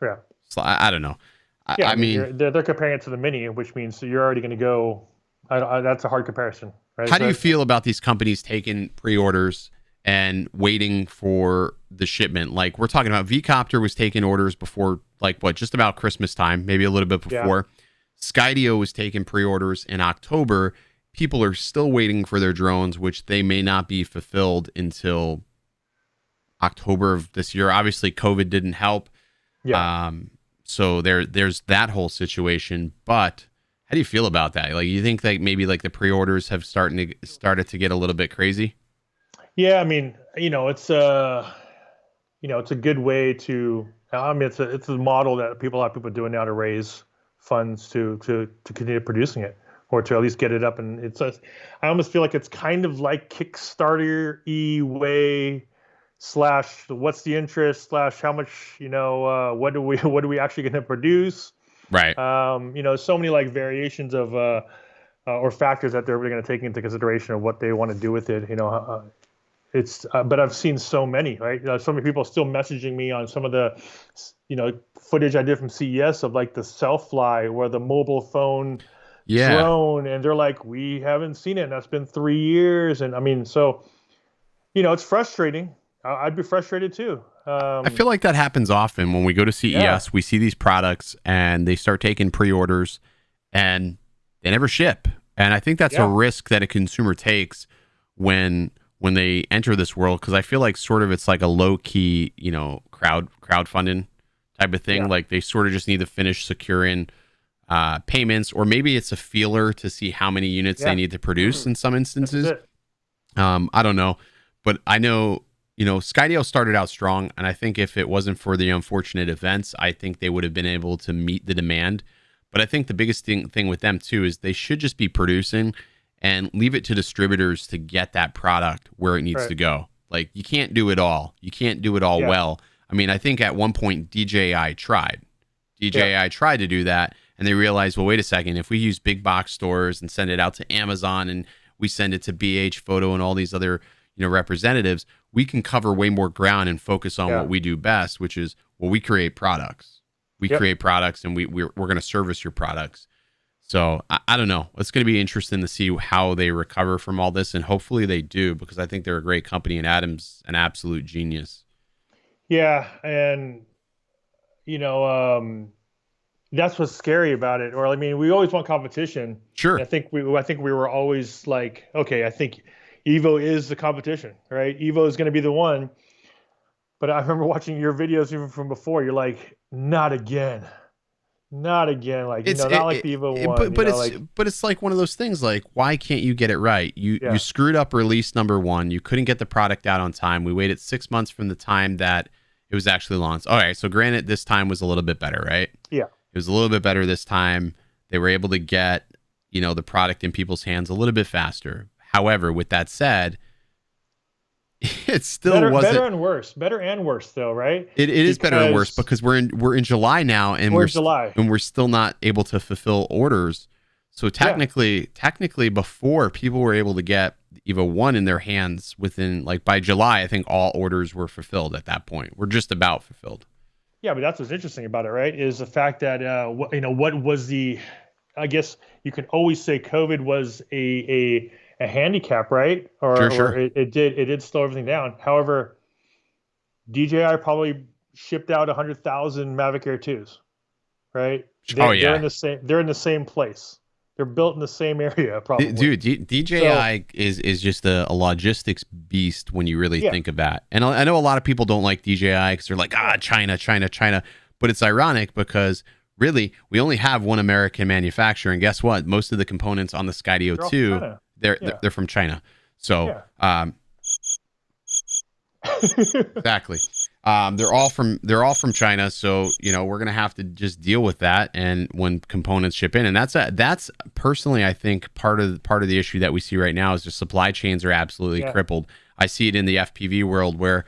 Yeah. So I don't know. I mean, they're comparing it to the Mini, which means you're already going to go. That's a hard comparison, right? How do you feel about these companies taking pre-orders and waiting for the shipment? Like, we're talking about V-Copter was taking orders before, like, just about Christmas time, maybe a little bit before. Skydio was taking pre-orders in October. People are still waiting for their drones, which they may not be fulfilled until October of this year. Obviously, COVID didn't help. Yeah. So there's that whole situation. But how do you feel about that? Like, you think that maybe like the pre-orders have started to get a little bit crazy? Yeah, I mean, it's a good way to. I mean, it's a model that a lot of people are doing now to raise funds to continue producing it, or to at least get it up. And I almost feel like it's kind of like Kickstarter way slash what's the interest slash how much what are we actually going to produce. Right. So many like variations of or factors that they're really going to take into consideration of what they want to do with it. But I've seen so many, right? So many people still messaging me on some of the, footage I did from CES of like the Self-Fly or the mobile phone drone, and they're like, we haven't seen it, and that's been 3 years, and I mean, so, it's frustrating. I'd be frustrated too. I feel like that happens often when we go to CES. We see these products and they start taking pre-orders, and they never ship. And I think that's a risk that a consumer takes when they enter this world, because I feel like sort of it's like a low key, crowdfunding type of thing. Like they sort of just need to finish securing payments, or maybe it's a feeler to see how many units they need to produce in some instances. I don't know, but I know, Skydio started out strong, and I think if it wasn't for the unfortunate events, I think they would have been able to meet the demand. But I think the biggest thing with them too is they should just be producing and leave it to distributors to get that product where it needs to go. Like, you can't do it all. You can't do it all well. I mean, I think at one point DJI tried. DJI tried to do that, and they realized, well, wait a second, if we use big box stores and send it out to Amazon, and we send it to BH Photo and all these other, representatives, we can cover way more ground and focus on what we do best, which is, well, we create products. We create products, and we're going to service your products. So I don't know. It's going to be interesting to see how they recover from all this, and hopefully they do, because I think they're a great company, and Adam's an absolute genius. Yeah, and that's what's scary about it. Or I mean, we always want competition. Sure. And I think we were always like, okay, I think Evo is the competition, right? Evo is going to be the one. But I remember watching your videos even from before. You're like, not again. Not again, like not like the Evo 1. But it's like one of those things. Like, why can't you get it right? You screwed up release number 1. You couldn't get the product out on time. We waited 6 months from the time that it was actually launched. All right, so granted, this time was a little bit better, right? Yeah, it was a little bit better this time. They were able to get the product in people's hands a little bit faster. However, with that said, it still wasn't better and worse though, right? It is better and worse, because we're in July now, and we're still not able to fulfill orders. So technically before, people were able to get Evo 1 in their hands within, like, by July, I think all orders were fulfilled at that point. We're just about fulfilled. Yeah, but that's what's interesting about it, right? Is the fact that what was the, I guess you can always say COVID was a handicap, right? Or it did slow everything down. However, DJI probably shipped out 100,000 Mavic Air 2s, right? They're in the same place. They're built in the same area, probably. Dude, DJI is just a logistics beast when you really think of that. And I know a lot of people don't like DJI because they're like, China. But it's ironic because really, we only have one American manufacturer, and guess what? Most of the components on the Skydio 2, they're from China. So, exactly. They're all from China, so we're gonna have to just deal with that. And when components ship in, and that's personally, I think part of the issue that we see right now is the supply chains are absolutely crippled. I see it in the FPV world where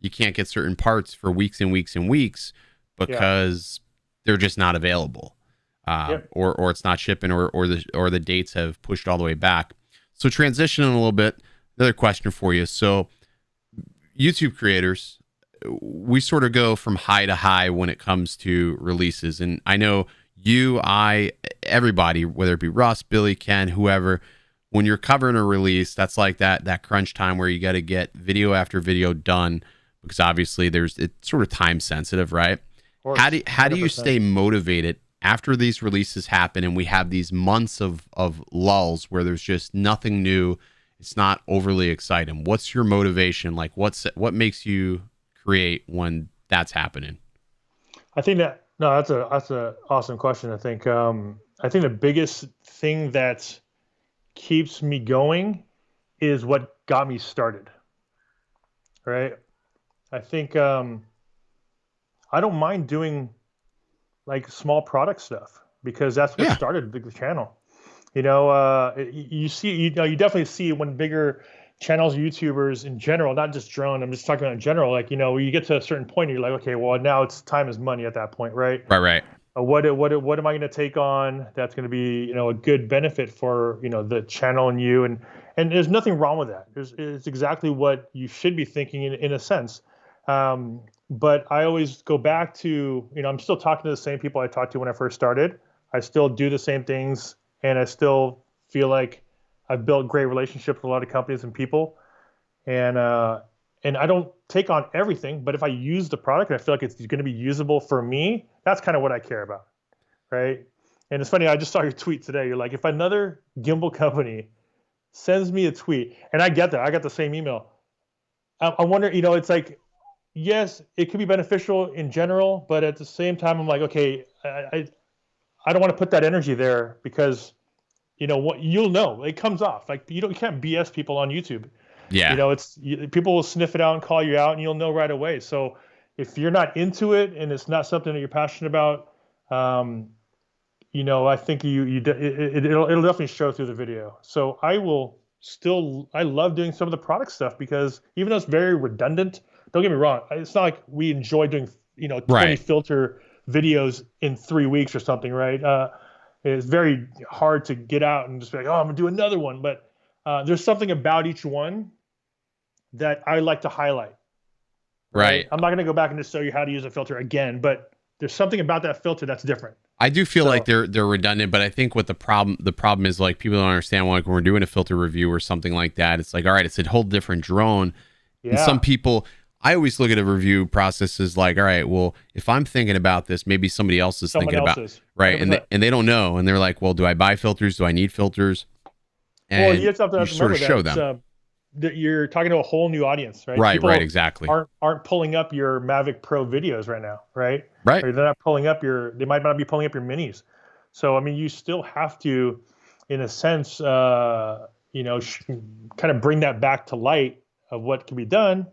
you can't get certain parts for weeks and weeks and weeks because they're just not available, or it's not shipping, or the dates have pushed all the way back. So transitioning a little bit, another question for you. So YouTube creators, we sort of go from high to high when it comes to releases. And I know you, everybody, whether it be Russ, Billy, Ken, whoever, when you're covering a release, that's like that crunch time where you got to get video after video done, because obviously it's sort of time sensitive, right? How do you stay motivated after these releases happen and we have these months of lulls where there's just nothing new, it's not overly exciting. What's your motivation? Like what makes you create when that's happening? I think that no, that's a awesome question. I think the biggest thing that keeps me going is what got me started. Right? I think I don't mind doing like small product stuff because that's what started the channel. You see, you definitely see when bigger channels, YouTubers in general, not just drone. I'm just talking about in general. Like, you get to a certain point, you're like, okay, well, now it's time is money at that point, right? Right. What am I going to take on that's going to be, a good benefit for, the channel and you, and there's nothing wrong with that. It's exactly what you should be thinking in a sense. But I always go back to, I'm still talking to the same people I talked to when I first started. I still do the same things, and I still feel like I've built great relationships with a lot of companies and people. And I don't take on everything, but if I use the product and I feel like it's going to be usable for me, that's kind of what I care about, right? And it's funny, I just saw your tweet today. You're like, if another gimbal company sends me a tweet, and I get that, I got the same email. I wonder, it's like, yes, it could be beneficial in general, but at the same time, I'm like, okay, I don't want to put that energy there because, what you'll know, it comes off. Like you can't BS people on YouTube. Yeah. People will sniff it out and call you out, and you'll know right away. So if you're not into it and it's not something that you're passionate about, I think it'll definitely show through the video. So I love doing some of the product stuff because even though it's very redundant, don't get me wrong, it's not like we enjoy doing 20 filter videos in 3 weeks or something, right? It's very hard to get out and just be like, oh, I'm gonna do another one. But there's something about each one that I like to highlight. Right. I'm not gonna go back and just show you how to use a filter again, but there's something about that filter that's different. I do feel like they're redundant, but I think what the problem is, like, people don't understand, like, when we're doing a filter review or something like that, it's like, all right, it's a whole different drone. Yeah. And some people, I always look at a review process as like, all right, well, if I'm thinking about this, maybe somebody else is thinking about it, right? 100%. And they don't know, and they're like, well, do I buy filters? Do I need filters? And you sort of show them. You're talking to a whole new audience, right? Right, People right, exactly. Aren't pulling up your Mavic Pro videos right now, right? Right. Or they're not pulling up they might not be pulling up your minis. So, I mean, you still have to, in a sense, kind of bring that back to light of what can be done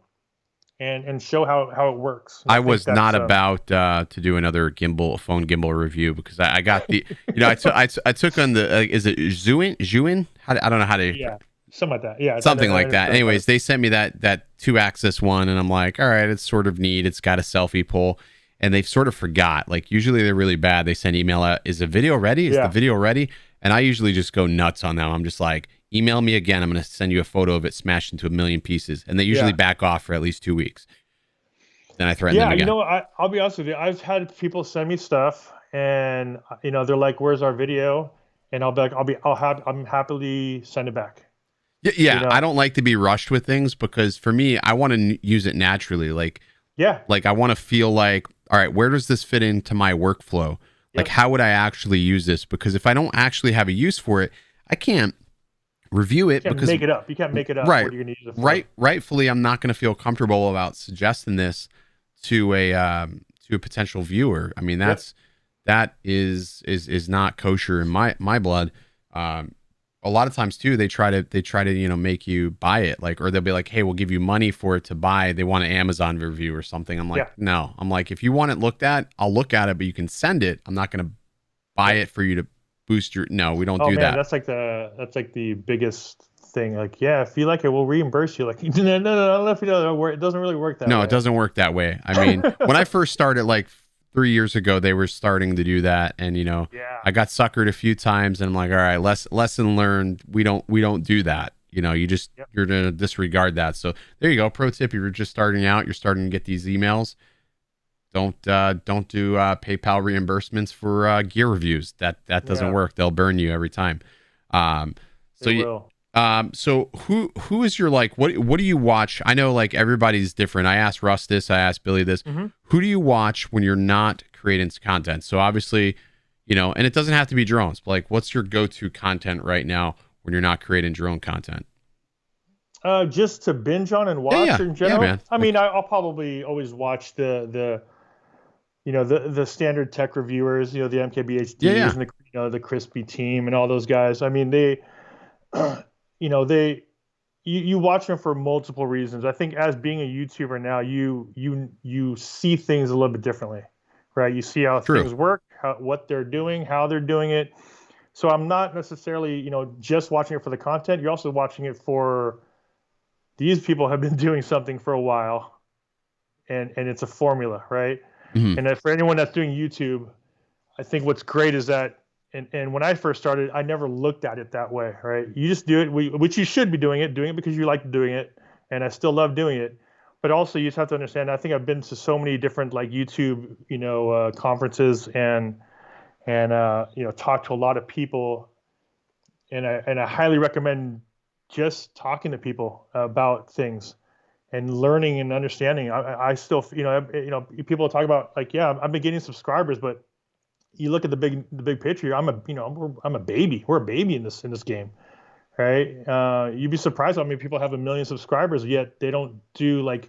and show how it works. I was not about to do another phone gimbal review because I got the, I took on the, is it Zhuin? I don't know how to. Yeah. Something like that. Yeah. Something like that. Anyways, they sent me that 2-axis one, and I'm like, all right, it's sort of neat. It's got a selfie pole, and they've sort of forgot. Like, usually they're really bad. They send email out, is the video ready? Is the video ready? And I usually just go nuts on them. I'm just like, email me again. I'm going to send you a photo of it smashed into a million pieces. And they usually back off for at least 2 weeks. Then I threaten them again. I'll be honest with you. I've had people send me stuff, and they're like, "Where's our video?" And I'll be like, I'm happily send it back. Yeah, I don't like to be rushed with things because for me, I want to use it naturally. Like I want to feel like, all right, where does this fit into my workflow? Like, how would I actually use this? Because if I don't actually have a use for it, I can't review it. You can't make it up. You can't make it up. Right. What you're going to use it for. Rightfully, I'm not going to feel comfortable about suggesting this to a potential viewer. I mean, that is not kosher in my blood. A lot of times too, they try to make you buy it, like, or they'll be like, hey, we'll give you money for it to buy. They want an Amazon review or something. I'm like, no. I'm like, if you want it looked at, I'll look at it, but you can send it. I'm not going to buy it for you to boost your. No, we don't do that. That's like the biggest thing. Like, yeah, if you like it, we'll reimburse you. Like, no, I don't know if it doesn't really work that way. No, it doesn't work that way. I mean, when I first started, like 3 years ago, they were starting to do that, and I got suckered a few times, and I'm like, all right, lesson learned. We don't do that. You're gonna disregard that. So there you go. Pro tip: if you're just starting out, you're starting to get these emails. Don't do PayPal reimbursements for gear reviews. That doesn't work. They'll burn you every time. So who is your, like, what do you watch? I know, like, everybody's different. I asked Russ this, I asked Billy this. Mm-hmm. Who do you watch when you're not creating content? So obviously, and it doesn't have to be drones, but like, what's your go-to content right now when you're not creating drone content? Just to binge on and watch Yeah, in yeah, general. man. I mean, I'll probably always watch the standard tech reviewers, the Yeah, MKBHDs yeah, and the Crispy team and all those guys. I mean, they, they you watch them for multiple reasons. I think as being a YouTuber now, you see things a little bit differently, right? You see how true. things work, what they're doing, how they're doing it. So I'm not necessarily, just watching it for the content. You're also watching it for these people have been doing something for a while, and it's a formula, right? Hmm. And for anyone that's doing YouTube, I think what's great is that, and when I first started, I never looked at it that way, right? You just do it, which you should be doing it because you like doing it, and I still love doing it. But also, you just have to understand. I think I've been to so many different like YouTube, conferences and talked to a lot of people, and I highly recommend just talking to people about things and learning and understanding. I still, people talk about like, yeah, I've been getting subscribers, but you look at the big picture. I'm a baby. We're a baby in this game, right? You'd be surprised how many people have 1 million subscribers, yet they don't do like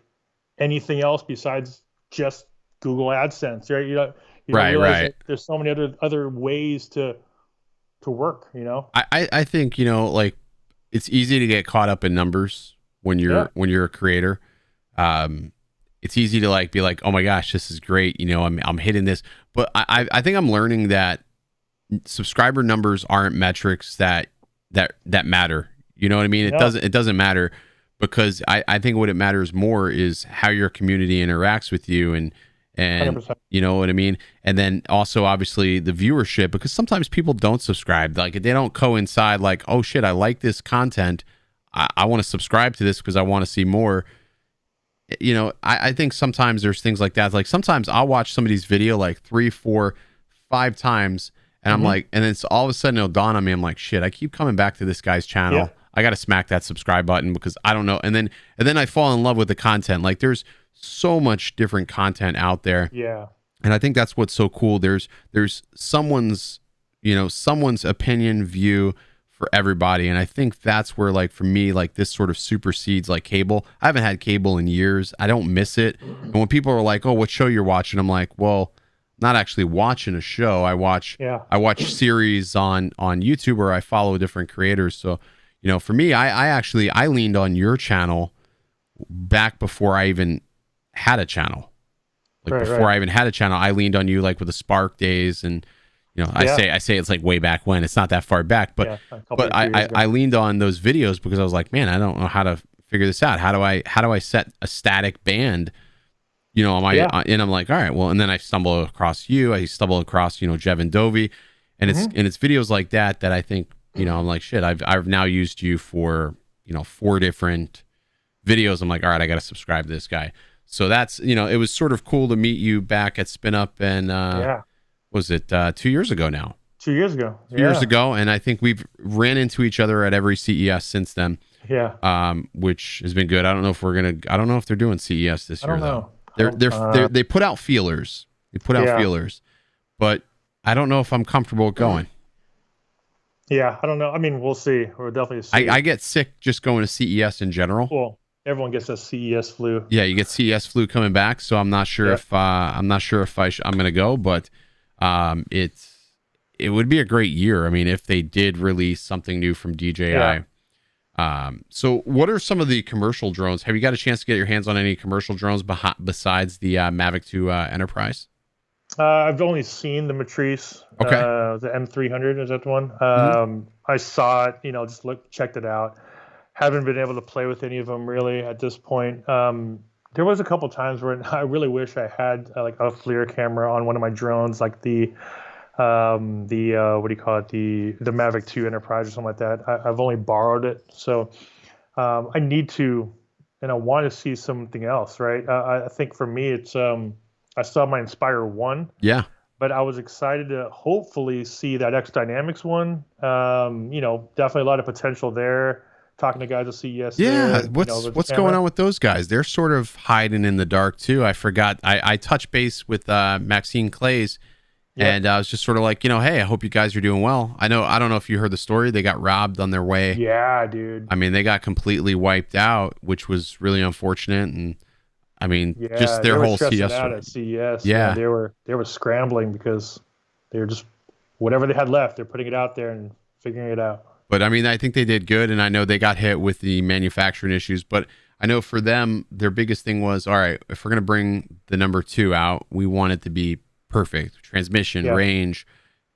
anything else besides just Google AdSense, right? You don't Right, realize right. that there's so many other ways to work. I think, like, it's easy to get caught up in numbers when Yeah, you're a creator. Um, it's easy to like be like, oh my gosh, this is great. I'm hitting this, but I think I'm learning that subscriber numbers aren't metrics that matter. You know what I mean? no, It doesn't matter, because I think what it matters more is how your community interacts with you, and 100%. you know what I mean? And then also obviously the viewership, because sometimes people don't subscribe. Like, they don't coincide like, oh shit, I like this content. I want to subscribe to this because I want to see more. I think sometimes there's things like that. Like, sometimes I'll watch somebody's video like 3, 4, 5 times, and I'm Hmm. like, and then it's all of a sudden it'll dawn on me. I'm like, shit, I keep coming back to this guy's Yeah, channel. I got to smack that subscribe button because I don't know. And then I fall in love with the content. Like, there's so much different content out there, yeah, and I think that's what's so cool. There's someone's opinion, view for everybody, and I think that's where, like, for me, like, this sort of supersedes like cable. I haven't had cable in years. I don't miss it. And when people are like, oh, what show you're watching, I'm like, well, not actually watching a show. yeah, I watch series on YouTube, or I follow different creators. So, for me, I leaned on your channel back before I even had a channel. Like, right, before right. I even had a channel, I leaned on you, like, with the Spark days. And I Yeah, say it's like way back when. It's not that far back, but yeah, a couple but of years ago. I leaned on those videos because I was like, man, I don't know how to figure this out. How do I set a static band? On my Yeah. and I'm like, all right, well, and then I stumble across you. I stumble across Jev and Dovey, and Hmm. it's videos like that I think, I'm like, shit. I've now used you for 4 different videos. I'm like, all right, I got to subscribe to this guy. So that's, it was sort of cool to meet you back at Spin Up, and Yeah. was it 2 years ago now? 2 years ago. 2 years Yeah. ago, and I think we've ran into each other at every CES since then, Yeah. which has been good. I don't know if they're doing CES this I year don't though. know. I don't, They put out feelers. yeah. But I don't know if I'm comfortable with going. Yeah. I don't know. I mean, we'll see. We'll definitely see. I get sick just going to CES in general. Well, everyone gets a CES flu. Yeah, you get CES flu coming back, so I'm not sure Yeah. if I'm going to go, but it would be a great year. I mean, if they did release something new from DJI. Yeah. So what are some of the commercial drones? Have you got a chance to get your hands on any commercial drones besides the Mavic 2 Enterprise? I've only seen the Matrice, Okay. the M300. Is that the one? Hmm. I saw it, just checked it out. Haven't been able to play with any of them really at this point. There was a couple times where I really wish I had like a FLIR camera on one of my drones, like the what do you call it, the Mavic 2 Enterprise or something like that. I've only borrowed it, so I need to, and I want to see something else, right? I think for me, it's I saw my Inspire 1, Yeah. but I was excited to hopefully see that X Dynamics one. Definitely a lot of potential there. Talking to guys at CES. Yeah, there, what's going on with those guys? They're sort of hiding in the dark too. I forgot. I touched base with Maxine Clays, And I was just sort of like, hey, I hope you guys are doing well. I don't know if you heard the story. They got robbed on their way. Yeah, dude. I mean, they got completely wiped out, which was really unfortunate. And I mean, just their whole CES out at CES. Yeah. They were scrambling because they were just whatever they had left, they're putting it out there and figuring it out. But I mean, I think they did good, and I know they got hit with the manufacturing issues, but I know for them, their biggest thing was, all right, if we're going to bring the number 2 out, we want it to be perfect. Transmission, range,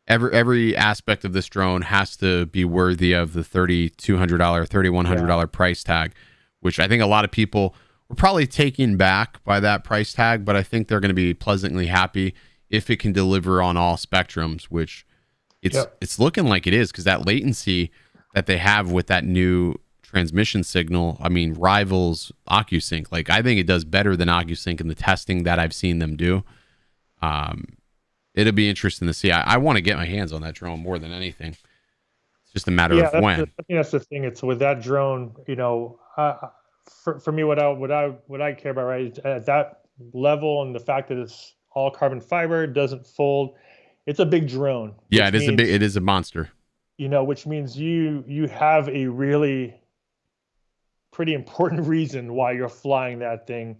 every aspect of this drone has to be worthy of the $3,200, $3,100 price tag, which I think a lot of people were probably taken back by that price tag, but I think they're going to be pleasantly happy if it can deliver on all spectrums, which it's looking like it is, because that latency that they have with that new transmission signal, I mean, rivals OcuSync. Like, I think it does better than OcuSync in the testing that I've seen them do. It'll be interesting to see. I want to get my hands on that drone more than anything. It's just a matter of when. I think that's the thing. It's with that drone, for me, what I care about, right, is at that level, and the fact that it's all carbon fiber, doesn't fold. It's a big drone. Yeah, it is a monster. Which means you have a really pretty important reason why you're flying that thing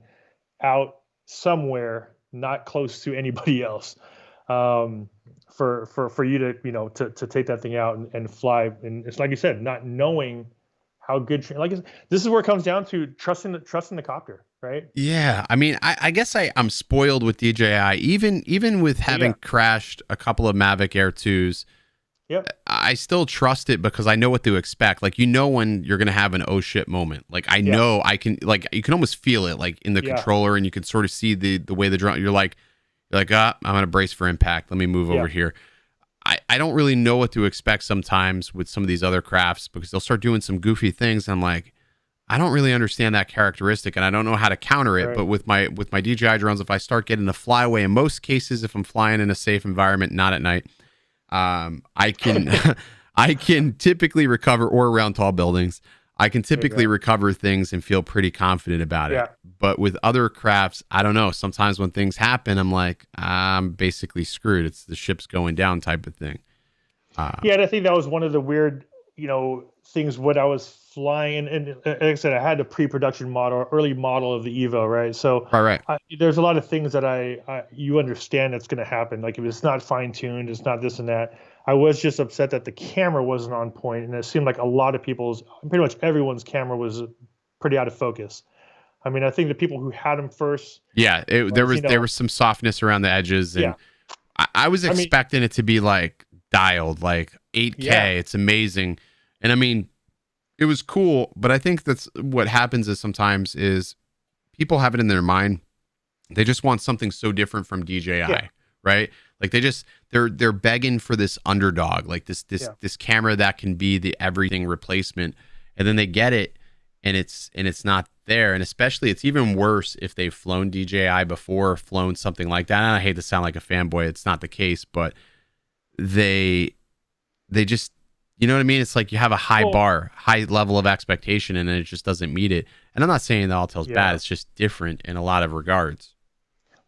out somewhere not close to anybody else, for you to take that thing out and fly. And it's like you said, not knowing how good, this is where it comes down to trusting the copter, right? Yeah, I mean, I guess I'm spoiled with DJI, even with having crashed a couple of Mavic Air 2s. Yep. I still trust it because I know what to expect. Like, when you're going to have an oh shit moment. Like, I know I can, like, you can almost feel it, like, in the controller, and you can sort of see the way the drone, you're like, I'm going to brace for impact. Let me move over here. I don't really know what to expect sometimes with some of these other crafts, because they'll start doing some goofy things. And I'm like, I don't really understand that characteristic, and I don't know how to counter it. Right. But with my DJI drones, if I start getting the flyaway, in most cases, if I'm flying in a safe environment, not at night, I can typically recover, or around tall buildings, I can typically recover things and feel pretty confident about it. But with other crafts, I don't know. Sometimes when things happen, I'm like, I'm basically screwed. It's the ship's going down type of thing. And I think that was one of the weird, things when I was flying. And like I said, I had a pre-production model, early model of the Evo, right? So right. There's a lot of things that you understand that's going to happen. Like, if it's not fine-tuned, it's not this and that. I was just upset that the camera wasn't on point, and it seemed like a lot of pretty much everyone's camera was pretty out of focus. I mean, I think the people who had them first. Yeah, there was some softness around the edges, and I was expecting it to be like dialed, like 8K. Yeah. It's amazing, and I mean, it was cool. But I think that's what happens is sometimes is people have it in their mind. They just want something so different from DJI, right? Like, they're begging for this underdog, like this camera that can be the everything replacement, and then they get it, and it's not there. And especially, it's even worse if they've flown DJI before, or flown something like that. And I hate to sound like a fanboy, it's not the case, but they just, you know what I mean? It's like you have a high level of expectation, and then it just doesn't meet it. And I'm not saying that Altel's bad. It's just different in a lot of regards.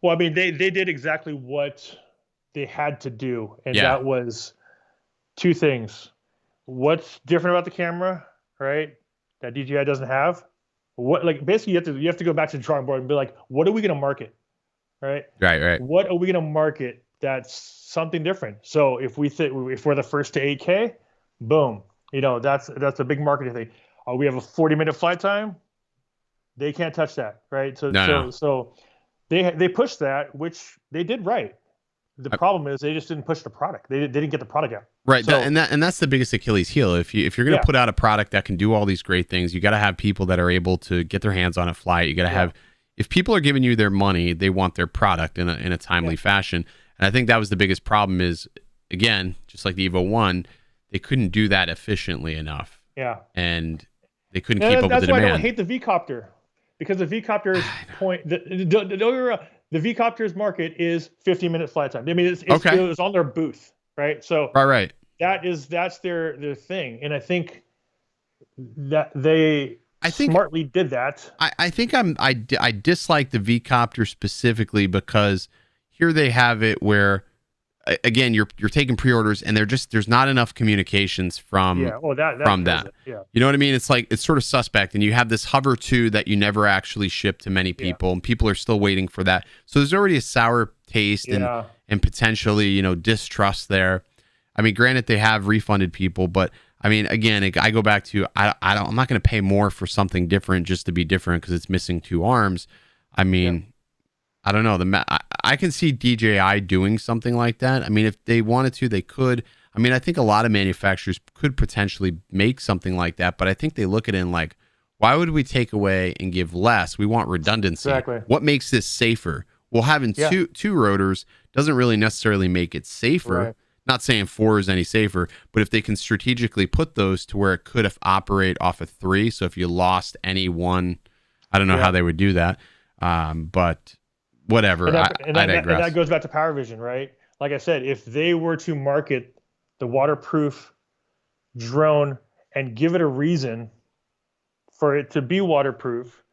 Well, I mean, they did exactly what they had to do, and that was two things. What's different about the camera, right, that DJI doesn't have? What, like, basically you have to go back to the drawing board and be like, what are we going to market, right? Right. What are we going to market that's something different? So if we're the first to 8K, boom, that's a big marketing thing. We have a 40-minute flight time. They can't touch that, right? So they pushed that, which they did right. The problem is they just didn't push the product. They didn't get the product out. Right, so, and that's the biggest Achilles heel. If you're going to put out a product that can do all these great things, you got to have people that are able to get their hands on it, fly it. You got to have, if people are giving you their money, they want their product in a timely fashion. And I think that was the biggest problem. Is, again, just like the Evo 1, they couldn't do that efficiently enough. Yeah, and they couldn't keep up with the demand. That's why I don't hate the V-Copter, because the V-Copter's point. The V-Copter's market is 50-minute flight time. I mean, it was on their booth, right? So right. That's their thing, and I think that they smartly did that. I think I dislike the V-Copter specifically because here they have it where again, you're taking pre-orders, and there's not enough communications from that. Yeah. You know what I mean? It's like, it's sort of suspect, and you have this Hover 2 that you never actually ship to many people, and people are still waiting for that. So there's already a sour taste and potentially, you know, distrust there. I mean, granted, they have refunded people, but I mean, again, I go back to, I'm not going to pay more for something different just to be different because it's missing 2 arms. I mean, I don't know. I can see DJI doing something like that. I mean, if they wanted to, they could. I mean, I think a lot of manufacturers could potentially make something like that, but I think they look at it and like, why would we take away and give less? We want redundancy. Exactly. What makes this safer? Well, having two rotors doesn't really necessarily make it safer. Right. Not saying 4 is any safer, but if they can strategically put those to where it could operate off of 3, so if you lost any one, I don't know how they would do that, but whatever. I digress. And that goes back to PowerVision, right? Like I said, if they were to market the waterproof drone and give it a reason for it to be waterproof,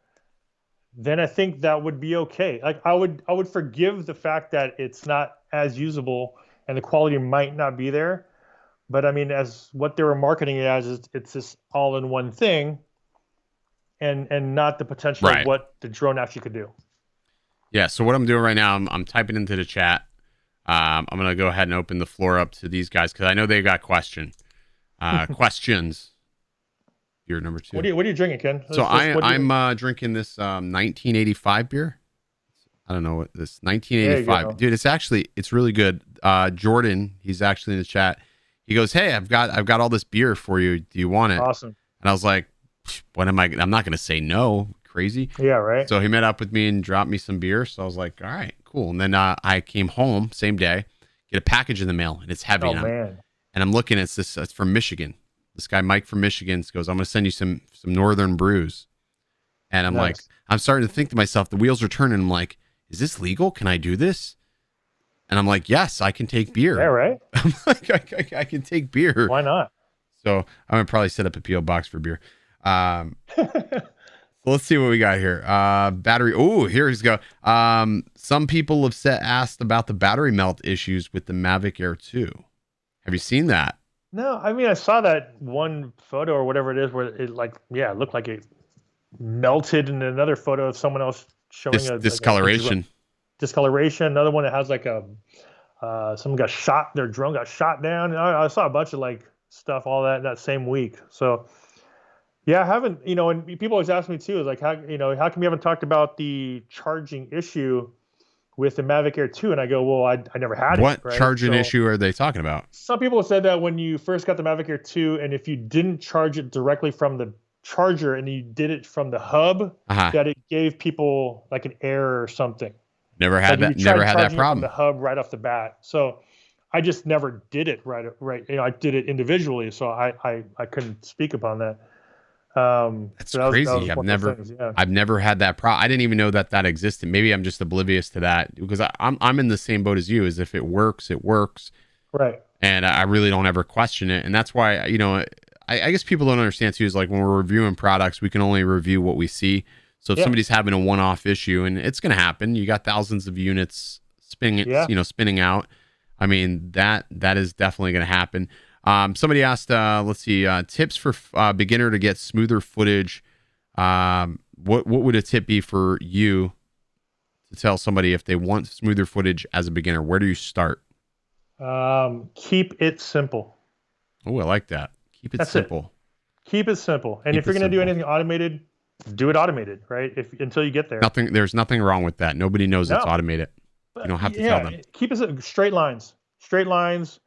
then I think that would be okay. Like I would forgive the fact that it's not as usable and the quality might not be there. But I mean, as what they were marketing it as, it's this all-in-one thing, and not the potential of what the drone actually could do. Yeah. So what I'm doing right now, I'm typing into the chat. I'm gonna go ahead and open the floor up to these guys because I know they got questions. Beer number 2. What are you drinking, Ken? So I'm drinking this 1985 beer. I don't know what this 1985, dude. It's really good. Jordan, he's actually in the chat. He goes, "Hey, I've got all this beer for you. Do you want it?" Awesome. And I was like, "What am I? I'm not going to say no. Crazy." Yeah, right. So he met up with me and dropped me some beer. So I was like, "All right, cool." And then I came home same day, get a package in the mail, and it's heavy. Man. And I'm looking at this. It's from Michigan. This guy Mike from Michigan goes, "I'm going to send you some northern brews." And I'm like, I'm starting to think to myself, the wheels are turning. I'm like, is this legal? Can I do this? And I'm like, yes, I can take beer. Yeah, right. I'm like, I can take beer. Why not? So I'm gonna probably set up a PO box for beer. So let's see what we got here. Battery. Oh, here he's go. Some people have asked about the battery melt issues with the Mavic Air 2. Have you seen that? No, I mean, I saw that one photo or whatever it is where it it looked like it melted, in another photo of someone else showing a discoloration. Discoloration. Another one that has like someone got shot. Their drone got shot down. I saw a bunch of like stuff, all that same week. So yeah, I haven't. And people always ask me too, is like, how come you haven't talked about the charging issue with the Mavic Air 2? And I go, well, I never had it. What charging issue are they talking about? Some people said that when you first got the Mavic Air 2, and if you didn't charge it directly from the charger and you did it from the hub, that it gave people like an error or something. Never had that. Never had that problem. From the hub right off the bat. So I just never did it right. I did it individually, so I couldn't speak upon that. That's crazy. I've never had that problem. I didn't even know that existed. Maybe I'm just oblivious to that because I'm in the same boat as you. As if it works, it works. Right. And I really don't ever question it. And that's why I guess people don't understand too. Is like when we're reviewing products, we can only review what we see. So if somebody's having a one-off issue, and it's going to happen, you got thousands of units spinning out. I mean, that is definitely going to happen. Somebody asked, let's see, tips for beginner to get smoother footage. What would a tip be for you to tell somebody if they want smoother footage as a beginner? Where do you start? Keep it simple. Oh, I like that. Keep it simple. Keep it simple. And if you're going to do anything automated, do it automated, right? Until you get there. There's nothing wrong with that. Nobody knows it's automated. You don't have to tell them. Keep it straight lines. Straight lines.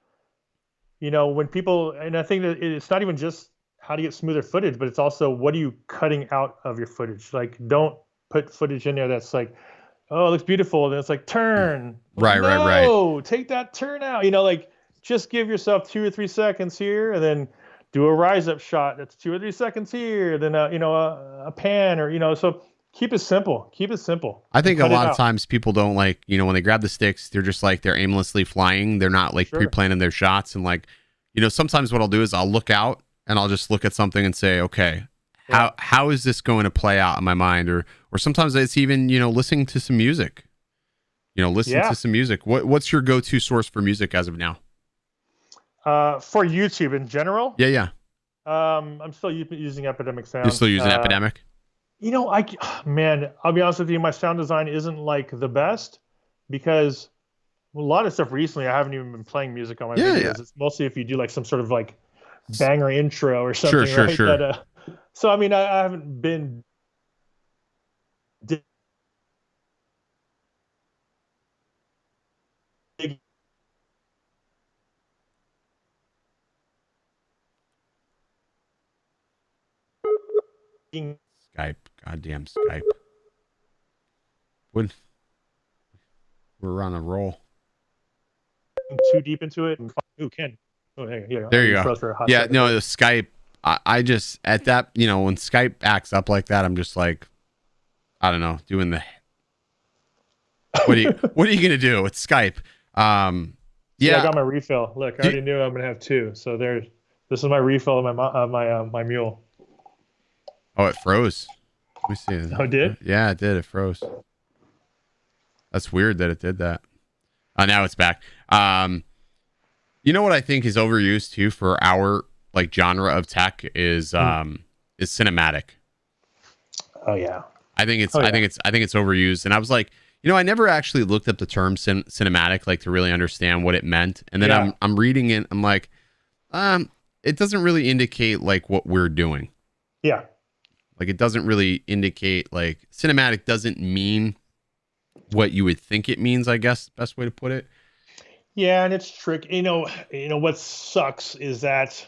When people, and I think that it's not even just how to get smoother footage, but it's also what are you cutting out of your footage? Like, don't put footage in there that's like, oh, it looks beautiful. And it's like, turn. Right. No, take that turn out. Like, just give yourself 2 or 3 seconds here, and then do a rise up shot that's 2 or 3 seconds here, then a pan, or so keep it simple. I think a lot of times people don't like, when they grab the sticks, they're just like, they're aimlessly flying. They're not like pre-planning their shots. And like, sometimes what I'll do is I'll look out and I'll just look at something and say, okay, how is this going to play out in my mind? Or sometimes it's even, listening to some music, listen to some music. What's your go-to source for music as of now? For YouTube in general? Yeah. I'm still using Epidemic Sound. You're still using Epidemic? Man, I'll be honest with you, my sound design isn't like the best because a lot of stuff recently I haven't even been playing music on my videos. Yeah. It's mostly if you do like some sort of like banger intro or something, right? Sure. So I mean, I haven't been Skype, goddamn Skype. We're on a roll. Too deep into it. Ooh, Ken. Oh, there you go. Yeah, no, the Skype. I just at that, when Skype acts up like that, I'm just like, I don't know, doing the. What are you gonna do with Skype? Yeah, I got my refill. Look, I already knew I'm gonna have two. So this is my refill of my mule. Oh, it froze. Let me see. Oh, it did? Yeah, it did. It froze. That's weird that it did that. Oh, now it's back. You know what I think is overused too for our like genre of tech is cinematic. Oh yeah. I think it's overused, and I was like, I never actually looked up the term cinematic like to really understand what it meant, and then I'm reading it. I'm like, it doesn't really indicate like what we're doing. Yeah. Like it doesn't really indicate like cinematic doesn't mean what you would think it means, I guess, best way to put it. Yeah, and it's tricky. What sucks is that,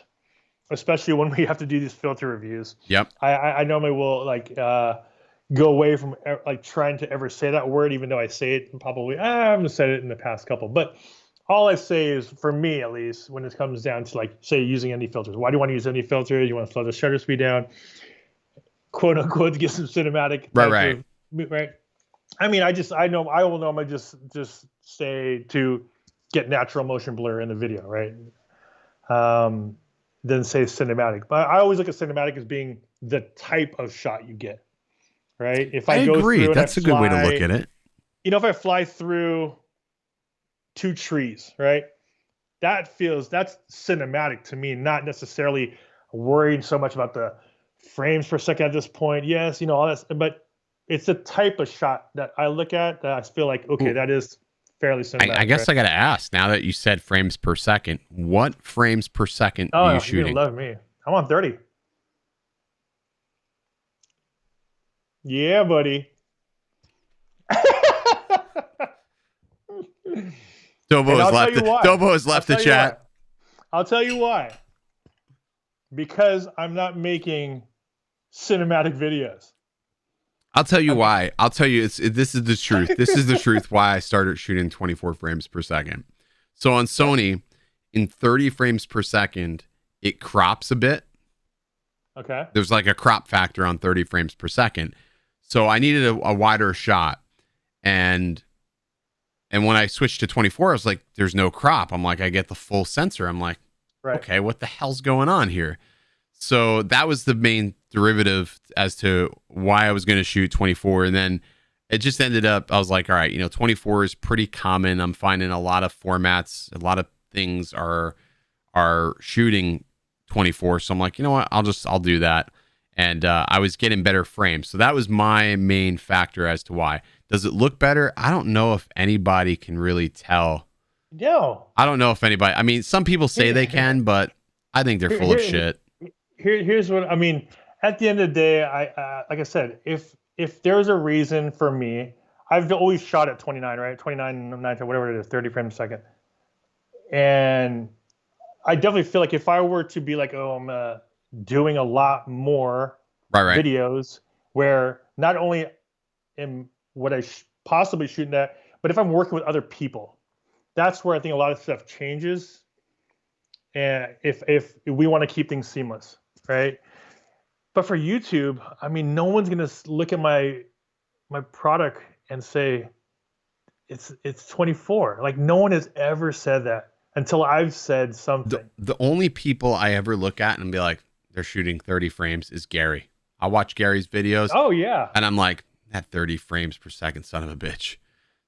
especially when we have to do these filter reviews. Yep. I normally will like go away from like trying to ever say that word, even though I say it probably I haven't said it in the past couple. But all I say is, for me at least, when it comes down to like say using any filters, why do you want to use any filter? You want to slow the shutter speed down, quote unquote, to get some cinematic. Right. I mean, I know I will normally just say to get natural motion blur in the video, right? Then say cinematic. But I always look at cinematic as being the type of shot you get, right? If I go agree. through, that's a good way to look at it. If I fly through two trees, right? That's cinematic to me, not necessarily worried so much about the frames per second at this point. Yes, all that, but it's the type of shot that I look at that I feel like, okay, that is fairly cinematic. I guess, right? I got to ask, now that you said frames per second, what frames per second are you shooting? You're gonna love me. I'm on 30. Yeah, buddy. Dobo has left the chat. I'll tell you why. Because I'm not making cinematic videos. I'll tell you why. I'll tell you, this is the truth. This is the truth why I started shooting 24 frames per second. So on Sony, in 30 frames per second, it crops a bit. Okay. There's like a crop factor on 30 frames per second. So I needed a wider shot. And when I switched to 24, I was like, there's no crop. I'm like, I get the full sensor. I'm like, okay, what the hell's going on here? So that was the main derivative as to why I was going to shoot 24. And then it just ended up, I was like, all right, 24 is pretty common. I'm finding a lot of formats, a lot of things are shooting 24. So I'm like, you know what, I'll do that. And I was getting better frames. So that was my main factor as to why. Does it look better? I don't know if anybody can really tell. No. I don't know if anybody, I mean, some people say they can, but I think they're full of shit. Here's what I mean. At the end of the day, I like I said, if there's a reason for me, I've always shot at 29, right? 29, 9, whatever it is, 30 frames a second. And I definitely feel like if I were to be like, I'm doing a lot more videos where not only am what I possibly shooting at, but if I'm working with other people, that's where I think a lot of stuff changes. And if we want to keep things seamless, right? But for YouTube, I mean, no one's gonna look at my product and say it's 24. Like no one has ever said that until I've said something. The only people I ever look at and be like, they're shooting 30 frames is Gary. I watch Gary's videos. Oh yeah. And I'm like, that 30 frames per second, son of a bitch.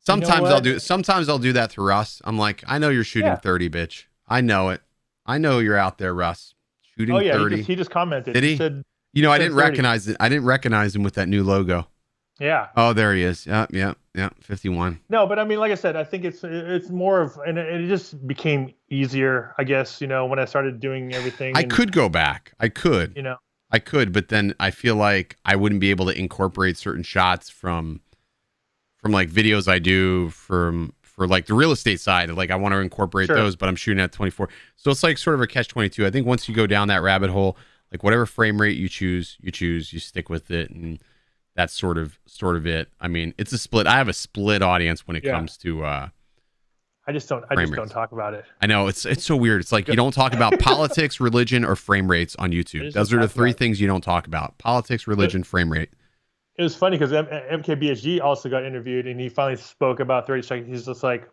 Sometimes what? I'll do that to Russ. I'm like, I know you're shooting 30, bitch. I know it. I know you're out there, Russ. Shooting 30. He just commented. Did he? He said, I didn't 30. recognize it. I didn't recognize him with that new logo. Yeah. Oh, there he is. Yeah. 51. No, but I mean, like I said, I think it's more of, and it just became easier, I guess, when I started doing everything. I could go back. I could. I could, but then I feel like I wouldn't be able to incorporate certain shots from like videos I do for like the real estate side. Like I want to incorporate those, but I'm shooting at 24. So it's like sort of a catch-22. I think once you go down that rabbit hole, like whatever frame rate you choose, you stick with it, and that's sort of it. I mean, it's a split. I have a split audience when it comes to I just don't talk about it. I know it's so weird. It's like you don't talk about politics, religion, or frame rates on YouTube. Those are the three things you don't talk about: politics, religion, frame rate. It was funny because MKBHG also got interviewed, and he finally spoke about 30 seconds. He's just like,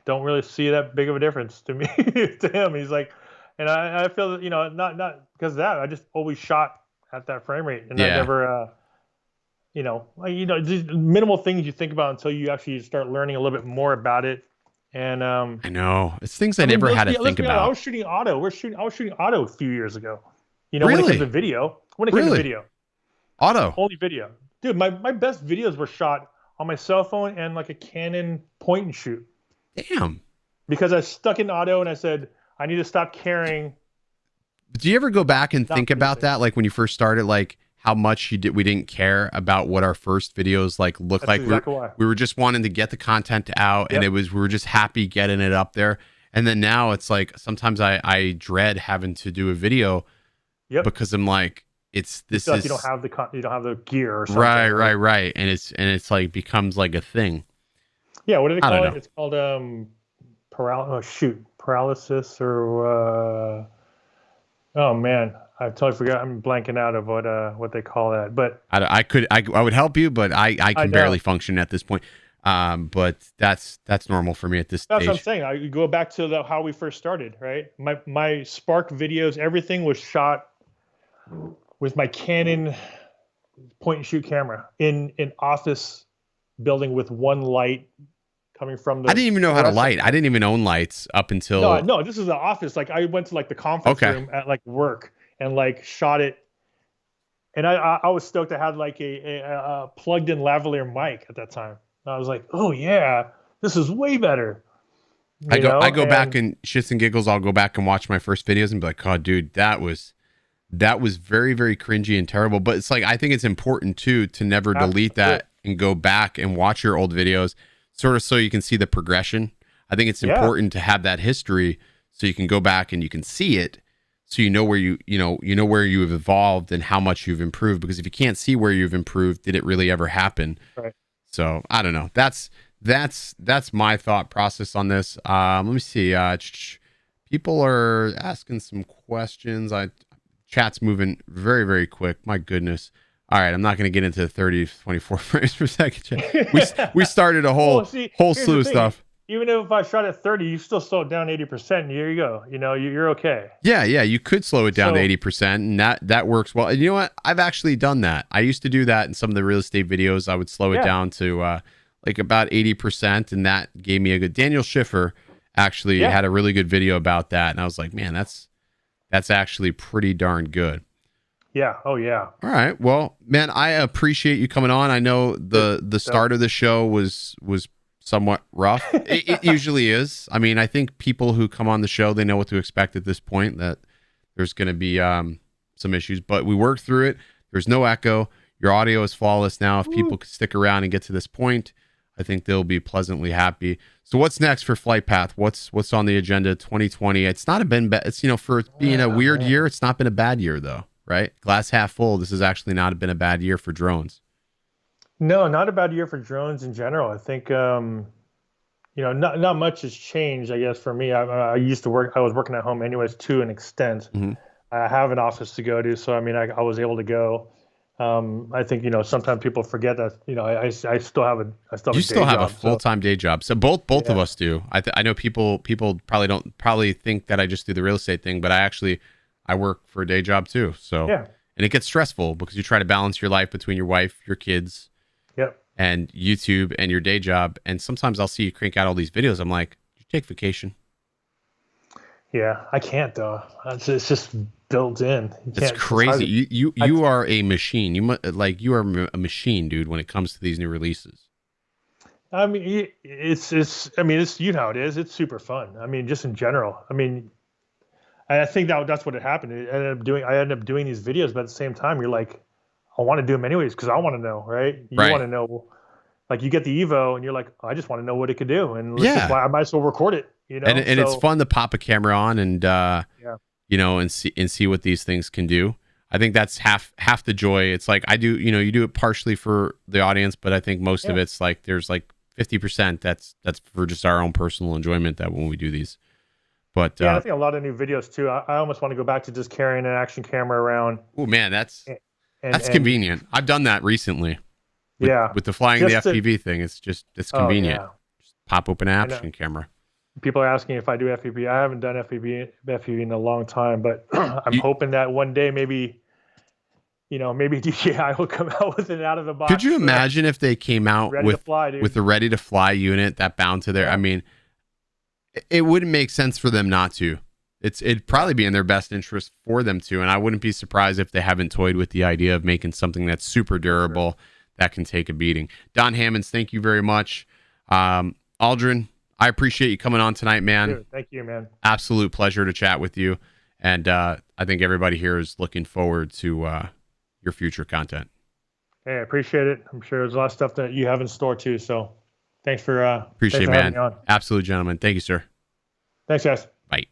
don't really see that big of a difference to me. To him, he's like, and I feel that not because of that. I just always shot at that frame rate, and I never. These minimal things you think about until you actually start learning a little bit more about it. And I know it's things I never had to think about. I was shooting auto. I was shooting auto a few years ago. Really? When it came to video. Auto. Only video. Dude, my best videos were shot on my cell phone and like a Canon point and shoot. Damn. Because I stuck in auto and I said, I need to stop caring. Do you ever go back and think about that? Like when you first started, like how much we didn't care about what our first videos like looked like. Exactly we were just wanting to get the content out, and we were just happy getting it up there. And then now it's like sometimes I dread having to do a video because I'm like, you don't have the gear or something. Right. And it's like becomes like a thing. Yeah, what do they call it? It's called paralysis or oh man. I totally forgot. I'm blanking out of what they call that. But I would help you, but I can barely function at this point. But that's normal for me at this stage. That's what I'm saying. I go back to how we first started, right? My Spark videos, everything was shot with my Canon point and shoot camera in an office building with one light coming from the. I didn't even know how to light. I didn't even own lights up until. No. This is the office. Like I went to like the conference room at like work. And like shot it, and I was stoked. I had like a plugged-in lavalier mic at that time. And I was like, oh yeah, this is way better. I go back and shits and giggles. I'll go back and watch my first videos and be like, oh dude, that was very, very cringy and terrible. But it's like I think it's important too to never delete that and go back and watch your old videos, sort of so you can see the progression. I think it's important to have that history so you can go back and you can see it. So you know where you know where you have evolved and how much you've improved. Because if you can't see where you've improved, did it really ever happen? Right. So I don't know. That's my thought process on this. Let me see. People are asking some questions. Chat's moving very, very quick. My goodness. All right, I'm not going to get into 30 to 24 frames per second. We started a whole slew of stuff. Even if I shot at 30, you still slow it down 80%. And here you go. You're okay. Yeah. You could slow it down to 80%, and that works well. And you know what? I've actually done that. I used to do that in some of the real estate videos. I would slow it down to like about 80%, and that gave me a good. Daniel Schiffer actually had a really good video about that, and I was like, man, that's actually pretty darn good. Yeah. Oh yeah. All right. Well, man, I appreciate you coming on. I know the start of the show was somewhat rough. It usually is. I mean, I think people who come on the show, they know what to expect at this point, that there's going to be some issues, but we worked through it. There's no echo. Your audio is flawless now. If people could stick around and get to this point, I think they'll be pleasantly happy. So what's next for Flight Path? What's on the agenda 2020? It's not been bad. It's, for being a weird year, it's not been a bad year though, right? Glass half full. This has actually not been a bad year for drones. No, not a bad year for drones in general. I think, not much has changed, I guess, for me. I was working at home anyways to an extent. Mm-hmm. I have an office to go to. So, I mean, I was able to go. I think, sometimes people forget that, I still have a full-time day job. So both of us do. I know people probably think that I just do the real estate thing, but I work for a day job too. So, and it gets stressful because you try to balance your life between your wife, your kids, Yep. and YouTube and your day job. And sometimes I'll see you crank out all these videos. I'm like, you take vacation. Yeah, I can't though. It's just built in. You It's can't. It's hard crazy. to- You are a machine. You are a machine, dude, when it comes to these new releases. I mean, it's. I mean, it's, you know how it is. It's super fun. I mean, just in general. I mean, I think that's what had happened. I ended up doing these videos, but at the same time, you're like, I want to do them anyways because I want to know, right? You want Right. to know, like you get the Evo and you're like, I just want to know what it could do, and let's just Yeah. why I might as well record it, And it's So fun to pop a camera on and yeah, and see what these things can do. I think that's half the joy. It's like I do, you do it partially for the audience, but I think most of yeah, it's like there's like 50% that's for just our own personal enjoyment that when we do these. But yeah. And I think a lot of new videos too. I almost want to go back to just carrying an action camera around oh man, that's and convenient. I've done that recently with yeah, the flying the just to. FPV thing. It's Oh convenient. yeah, Just pop open an I know. action camera. People are asking if I do FPV. I haven't done FPV in a long time, but I'm You, hoping that one day maybe maybe DJI will come out with an out of the could you box imagine if they came out ready to fly, dude. with a ready to fly unit that bound to their? I Yeah, mean, it wouldn't make sense for them not to. It'd yeah, probably be in their best interest for them to, and I wouldn't be surprised if they haven't toyed with the idea of making something that's super for sure. durable that can take a beating. Don Hammonds, thank you very much. Aldrin, I appreciate you coming on tonight, man. Dude, thank you, man. Absolute pleasure to chat with you, and I think everybody here is looking forward to your future content. Hey, I appreciate it. I'm sure there's a lot of stuff that you have in store too. So thanks for Appreciate it, having man. me on. Absolute gentleman. Thank you, sir. Thanks, guys. Bye.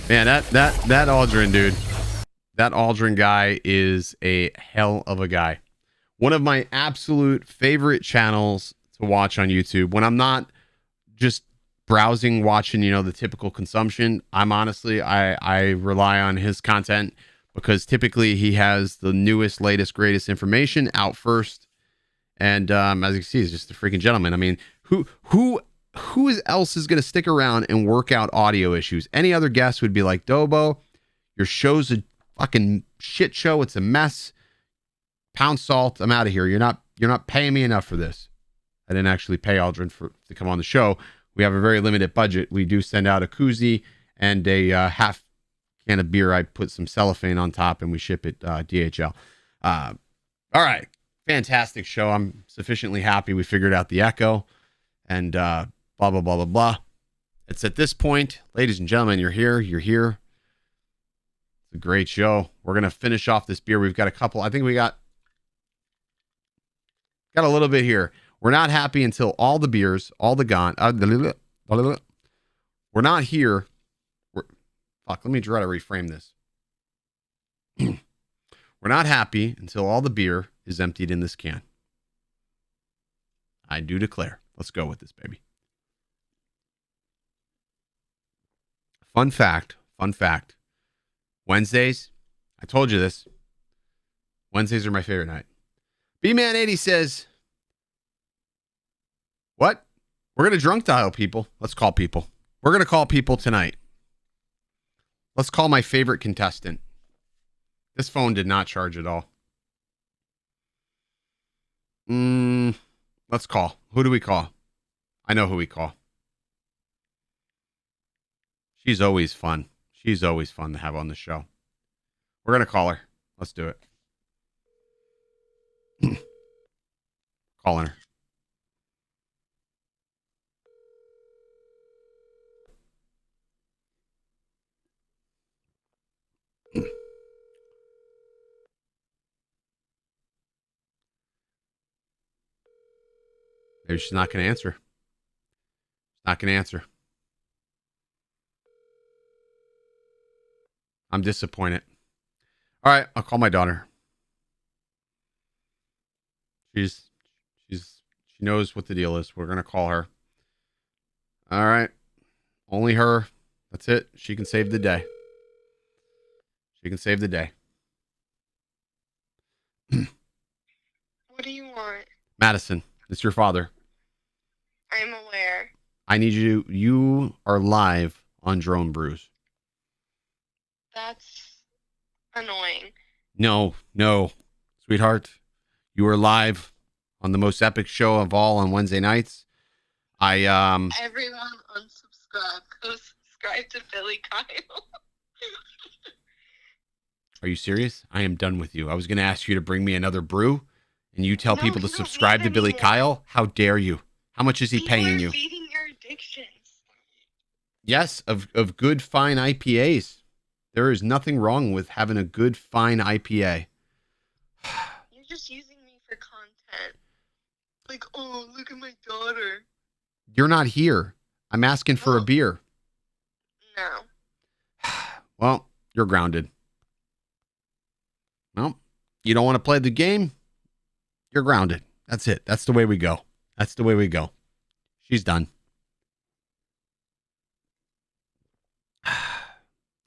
Man, that Aldrin dude, that Aldrin guy is a hell of a guy. One of my absolute favorite channels to watch on YouTube when I'm not just browsing, watching, the typical consumption. I'm honestly, I rely on his content because typically he has the newest, latest, greatest information out first. And as you can see, he's just a freaking gentleman. I mean, else is going to stick around and work out audio issues? Any other guest would be like, Dobo, your show's a fucking shit show. It's a mess. Pound salt. I'm out of here. You're not paying me enough for this. I didn't actually pay Aldrin to come on the show. We have a very limited budget. We do send out a koozie and a half can of beer. I put some cellophane on top and we ship it DHL. All right. Fantastic show. I'm sufficiently happy we figured out the echo and blah, blah, blah, blah, blah. It's at this point, ladies and gentlemen, you're here. It's a great show. We're going to finish off this beer. We've got a couple. I think we got a little bit here. We're not happy until all the beers, all the gone. We're not here. Let me try to reframe this. We're not happy until all the beer is emptied in this can. I do declare. Let's go with this, baby. Fun fact. Wednesdays, I told you this. Wednesdays are my favorite night. B-Man80 says, what? We're going to drunk dial people. Let's call people. We're going to call people tonight. Let's call my favorite contestant. This phone did not charge at all. Let's call. Who do we call? I know who we call. She's always fun. She's always fun to have on the show. We're going to call her. Let's do it. Calling her. Maybe she's not going to answer. She's not going to answer. I'm disappointed. All right, I'll call my daughter. She knows what the deal is. We're going to call her. All right. Only her. That's it. She can save the day. What do you want? Madison, it's your father. I'm aware. I need you are live on Drone Brews. That's annoying. No, sweetheart. You were live on the most epic show of all on Wednesday nights. Everyone unsubscribe. Go subscribe to Billy Kyle. Are you serious? I am done with you. I was going to ask you to bring me another brew, and you tell No, people to you don't subscribe need to Billy any more. Kyle? How dare you? How much is he People paying are you? feeding your addictions. Yes, of good, fine IPAs. There is nothing wrong with having a good, fine IPA. You're just using me for content. Like, oh, look at my daughter. You're not here. I'm asking for a Well- beer. No. Well, you're grounded. Well, you don't want to play the game? You're grounded. That's it. That's the way we go. That's the way we go. She's done.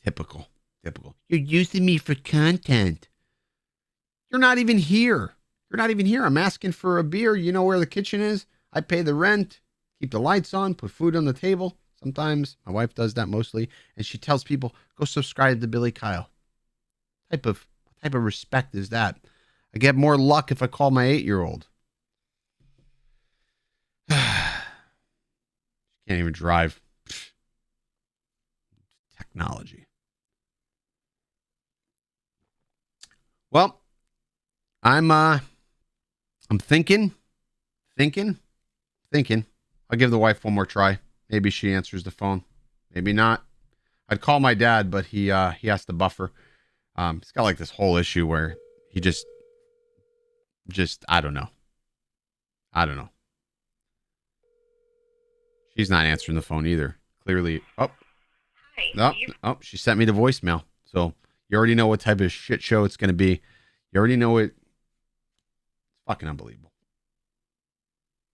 Typical. You're using me for content. You're not even here. I'm asking for a beer. You know where the kitchen is? I pay the rent, keep the lights on, put food on the table. Sometimes my wife does that mostly, and she tells people, go subscribe to Billy Kyle. What type of respect is that? I get more luck if I call my 8-year-old. Can't even drive. Technology. Well, I'm thinking. I'll give the wife one more try. Maybe she answers the phone. Maybe not. I'd call my dad, but he has to buffer. He's got like this whole issue where he just I don't know. She's not answering the phone either. Clearly. Hi. She sent me the voicemail. So you already know what type of shit show it's going to be. You already know it. It's fucking unbelievable.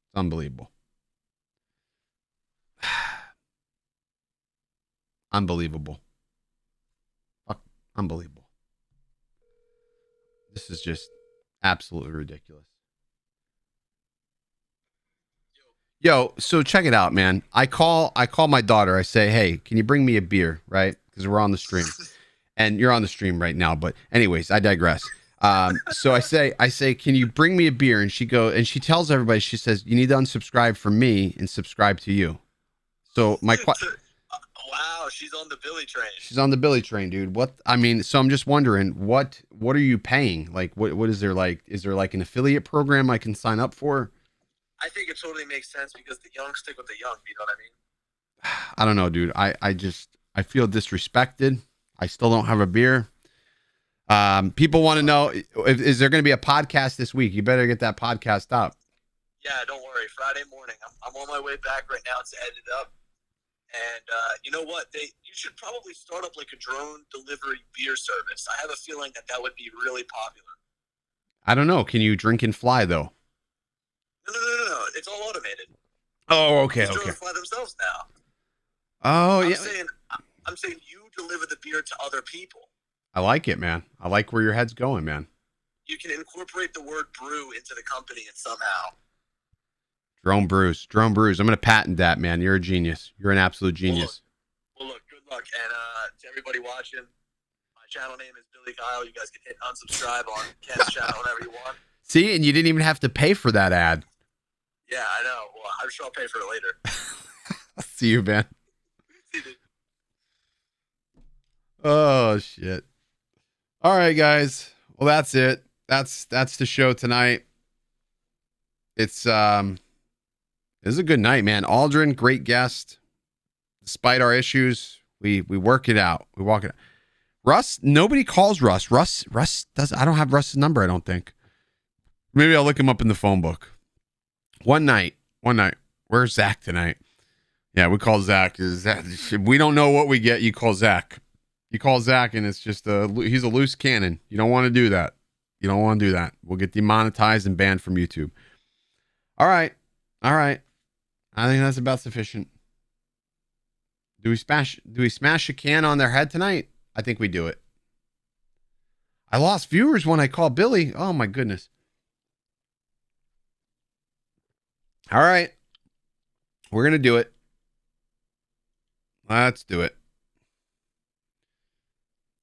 It's unbelievable. Unbelievable. Fuck, unbelievable. This is just absolutely ridiculous. Yo, so check it out, man. I call my daughter. I say, hey, can you bring me a beer, right? Because we're on the stream. And you're on the stream right now. But anyways, I digress. So I say, can you bring me a beer? And she tells everybody, she says, you need to unsubscribe from me and subscribe to you. So wow, she's on the Billy train. She's on the Billy train, dude. So I'm just wondering, what are you paying? Like, what is there like? Is there like an affiliate program I can sign up for? I think it totally makes sense because the young stick with the young. You know what I mean? I don't know, dude. I feel disrespected. I still don't have a beer. People want to know, is there going to be a podcast this week? You better get that podcast up. Yeah, don't worry. Friday morning. I'm on my way back right now to edit it up. And you know what? You should probably start up like a drone delivery beer service. I have a feeling that would be really popular. I don't know. Can you drink and fly though? No. It's all automated. Oh, okay, These drones fly themselves now. Oh, I'm yeah. I'm saying you deliver the beer to other people. I like it, man. I like where your head's going, man. You can incorporate the word brew into the company and somehow. Drone brews. I'm going to patent that, man. You're a genius. You're an absolute genius. Well, look, good luck. And to everybody watching, my channel name is Billy Kyle. You guys can hit unsubscribe on Ken's channel whenever you want. See, and you didn't even have to pay for that ad. Yeah, I know. Well, I'm sure I'll pay for it later. See you, man. Oh, shit. All right, guys. Well, that's it. That's the show tonight. It's a good night, man. Aldryn, great guest. Despite our issues, we work it out. We walk it out. Russ, nobody calls Russ. Russ does. I don't have Russ's number, I don't think. Maybe I'll look him up in the phone book. One night. Where's Zach tonight? Yeah, we call Zach. We don't know what we get. You call Zach. You call Zach, and it's just he's a loose cannon. You don't want to do that. We'll get demonetized and banned from YouTube. All right. I think that's about sufficient. Do we smash a can on their head tonight? I think we do it. I lost viewers when I called Billy. Oh my goodness. All right. We're going to do it. Let's do it.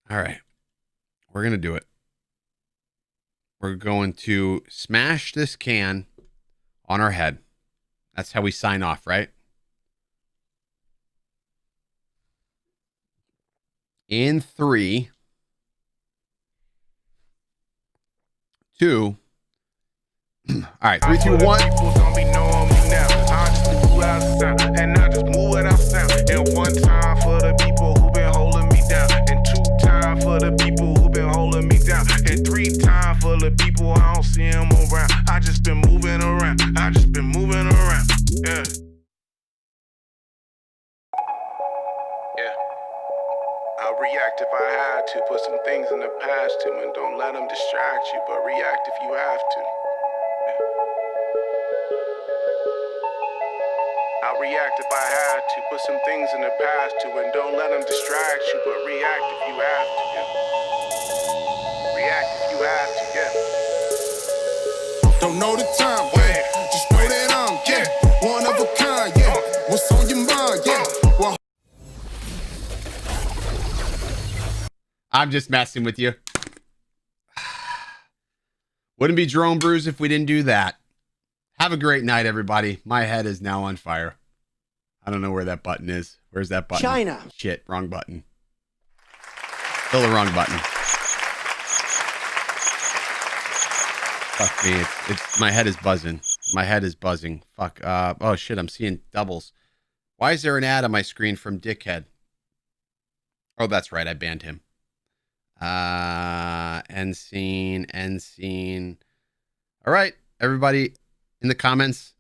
All right. We're going to do it. we're going to smash this can on our head. That's how we sign off, right? In 3, 2. All right, 3, 2, 1. People don't be knowing me now. I just move out of sound, and I just move without sound. And 1 time for the people who been holding me down, and 2 time for the people who been holding me down, and 3 time for the people I don't see them around. I just been moving around. I just been moving around. Yeah. Yeah. I'll react if I had to. Put some things in the past too, and don't let them distract you, but react if you have to. I'll react if I had to. Put some things in the past too, and don't let them distract you, but react if you have to. Yeah. React if you have to. Yeah. Don't know the time, yeah. Just know that I'm, yeah, one of a kind, yeah. What's on your mind, yeah. Well, I'm just messing with you. Wouldn't be drone brews if we didn't do that. Have a great night, everybody. My head is now on fire. I don't know where that button is. Where's that button? China. Shit, wrong button. Still the wrong button. Fuck me. It's my head is buzzing. My head is buzzing. Fuck. Oh shit, I'm seeing doubles. Why is there an ad on my screen from Dickhead? Oh, that's right. I banned him. End scene. All right, everybody in the comments.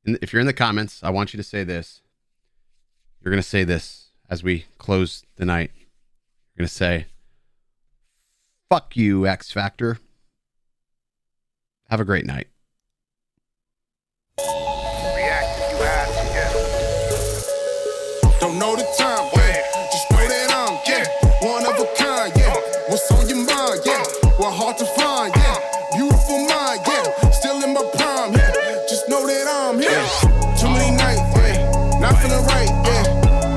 If you're in the comments, I want you to say this. You're going to say this as we close the night. You're going to say, fuck you, X Factor. Have a great night. React if you have to. Yeah. don't know the time, yeah. Just know that I'm, yeah, one of a kind, yeah. What's on your mind, yeah. Well, hard to find, yeah. Beautiful mind, yeah. Still in my prime, yeah. Just know that I'm, yeah. Too many nights, yeah. Not feeling right, yeah.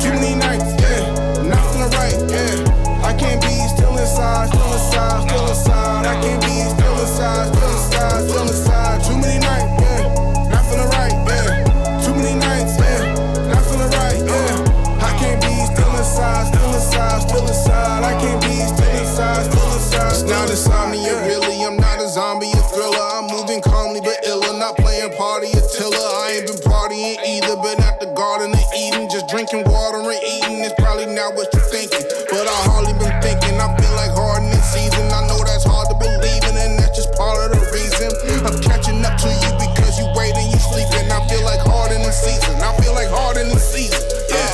Too many nights, yeah. Not feeling right, yeah. I can't be still inside, still inside, still inside. I can't be still inside, still inside, still inside. Too many nights, yeah. Not feeling right, yeah. Too many nights, yeah. Not feeling right, yeah. I can't be still inside, still inside, still inside. I can't be still inside, still inside. It's not insomnia, really. I'm not a zombie, a thriller. I'm moving calmly but iller, not playing party or tiller. I ain't been partying either, but at the Garden of Eden, just drinking water and eating. It's probably not what you're thinking, but I hardly been thinking. I feel like hardening season. I know that's hard to believe in, and that's just part of the reason. I'm catching up to you because you waiting, you sleeping. I feel like hardening season. I feel like hardening season. Yeah,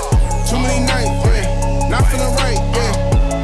too many nights, yeah. Not feeling right, yeah.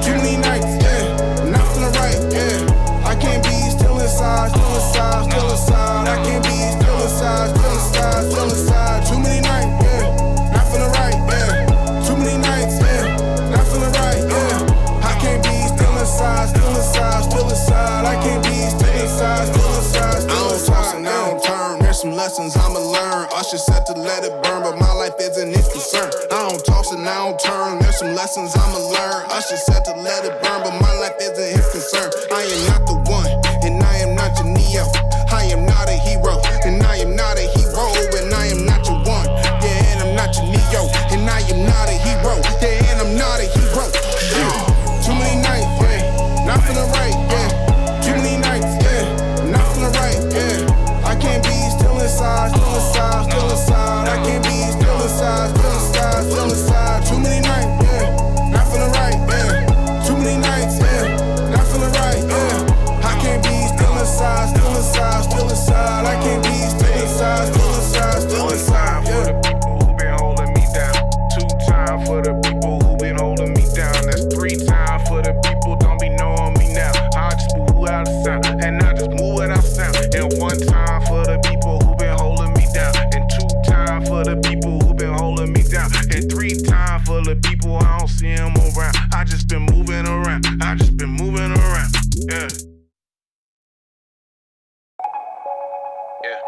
Too many nights, yeah. Not feeling right, yeah. I can't be still inside, still inside, still inside. I can't be still inside, still inside, still inside. Too many nights, yeah. Not feeling right, yeah. Too many nights, yeah. Not feeling right, yeah. I can't be still inside, still inside, still inside. I can't be still inside, still inside, still inside. I don't turn. There's some lessons I'ma learn. Usher said to let it burn, but my life isn't his concern. I don't toss and I don't turn. There's some lessons I'ma learn. Usher said to let it burn, but my life isn't his concern. I am not the one, and I am not your Neo. I am not a hero, and I am not a hero, and I am not your one. Yeah, and I'm not your Neo, and I am not a hero. Yeah, and I'm not a hero. Yeah. Too many nights, yeah. Not feeling right, yeah. Too many nights, yeah. Not feeling right, yeah. I can't be still inside, still inside, still inside. I can't be still inside, still inside, still inside. Too many nights, yeah. Not feeling right, yeah. Too many nights, yeah. Not feeling right, yeah. I can't be still inside, still inside, still inside. I can't be still inside, still inside, still inside. For the people who been holding me down. 2 times for the people who been holding me down. That's 3 times for the people don't be knowing me now. I just move out of sound, and I just move without sound. And 1 time for the people who been holding me down, and 2 times for the people who been holding me down, and 3 times for the people I don't see them around. I just been moving around. I just been moving around. Yeah. Yeah.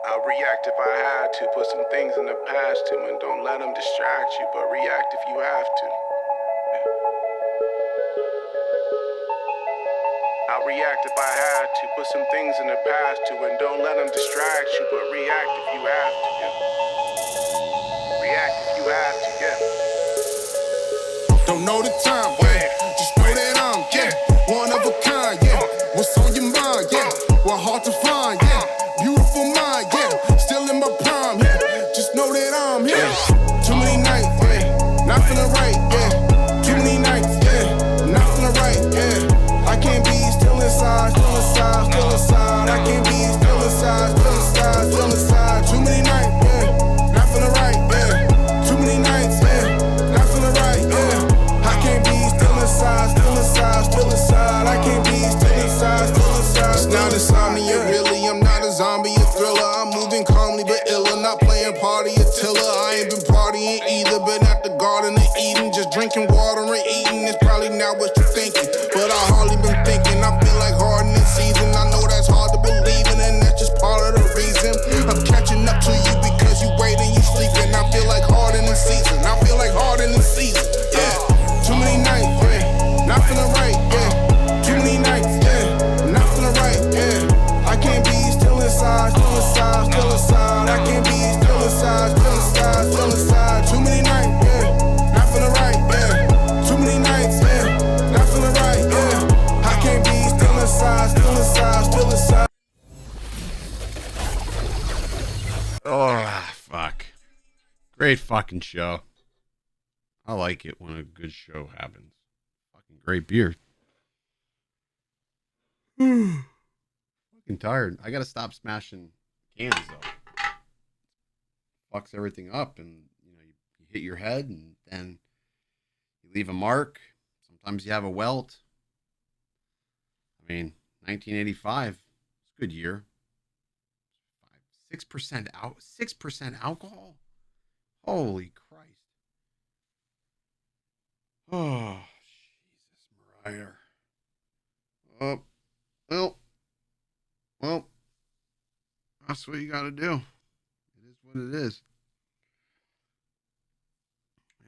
I'll react if I had to. Put some things in the past too, and don't let them distract you, but react if you have to. Yeah. I'll I'll react if I had to. Put some things in the past too, and don't let them distract you. But react if you have to, yeah. React if you have to, yeah. Don't know the time, yeah. Just know that I'm, yeah, one of a kind, yeah. What's on your mind, yeah? Well, hard to find, yeah. Beautiful mind, yeah. Still in my prime, yeah. Just know that I'm here. Too many nights, yeah. Not feeling right, yeah. Too many nights, yeah. Not feeling right, yeah. I can't be still inside, still inside, still inside. I can't be still inside, still inside, still inside. Too many nights, yeah. Not feeling right, yeah. Too many nights, yeah. Not feeling right, yeah. I can't be still inside, still inside, still inside. I can't be still inside, still inside. It's not insomnia, really. I'm not a zombie, a thriller. I'm moving calmly but iller, not playing party or tiller. I ain't been partying either, been at the Garden of Eden, just drinking water and eating. It's probably not what you're thinking, but I hardly been thinking. I feel like hardening season. I know that's hard to believe in, and that's just part of the reason. I'm catching up to you because you waiting, you sleeping. I feel like hardening season. I feel like hardening season. Yeah, too many nights, yeah. Not feeling right, yeah. Too many nights, yeah. Not feeling right, yeah. I can't be still inside, still inside, still inside. I can't be still inside, still inside, still inside. Too many nights, yeah. Not feeling right, yeah. Too many nights, yeah. Not feeling right, yeah. I can't be still inside, still inside, still inside. Oh, fuck. Great fucking show. I like it when a good show happens. Fucking great beer. Fucking tired. I gotta stop smashing cans though. Fucks everything up, and you hit your head, and then you leave a mark. Sometimes you have a welt. I mean, 1985, it's a good year. 6% out, 6% alcohol. Holy Christ! Oh, Jesus, Mariah. Oh, well, that's what you got to do. It is what it is.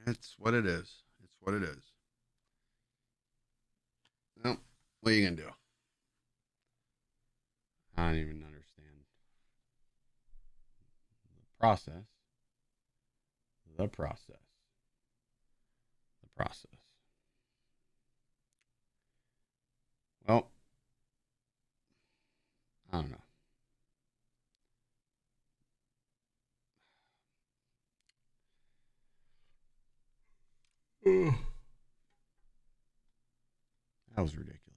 It's what it is. It's what it is. Well, what are you gonna do? I don't even understand the process. The process. The process. Well, I don't know. That was ridiculous.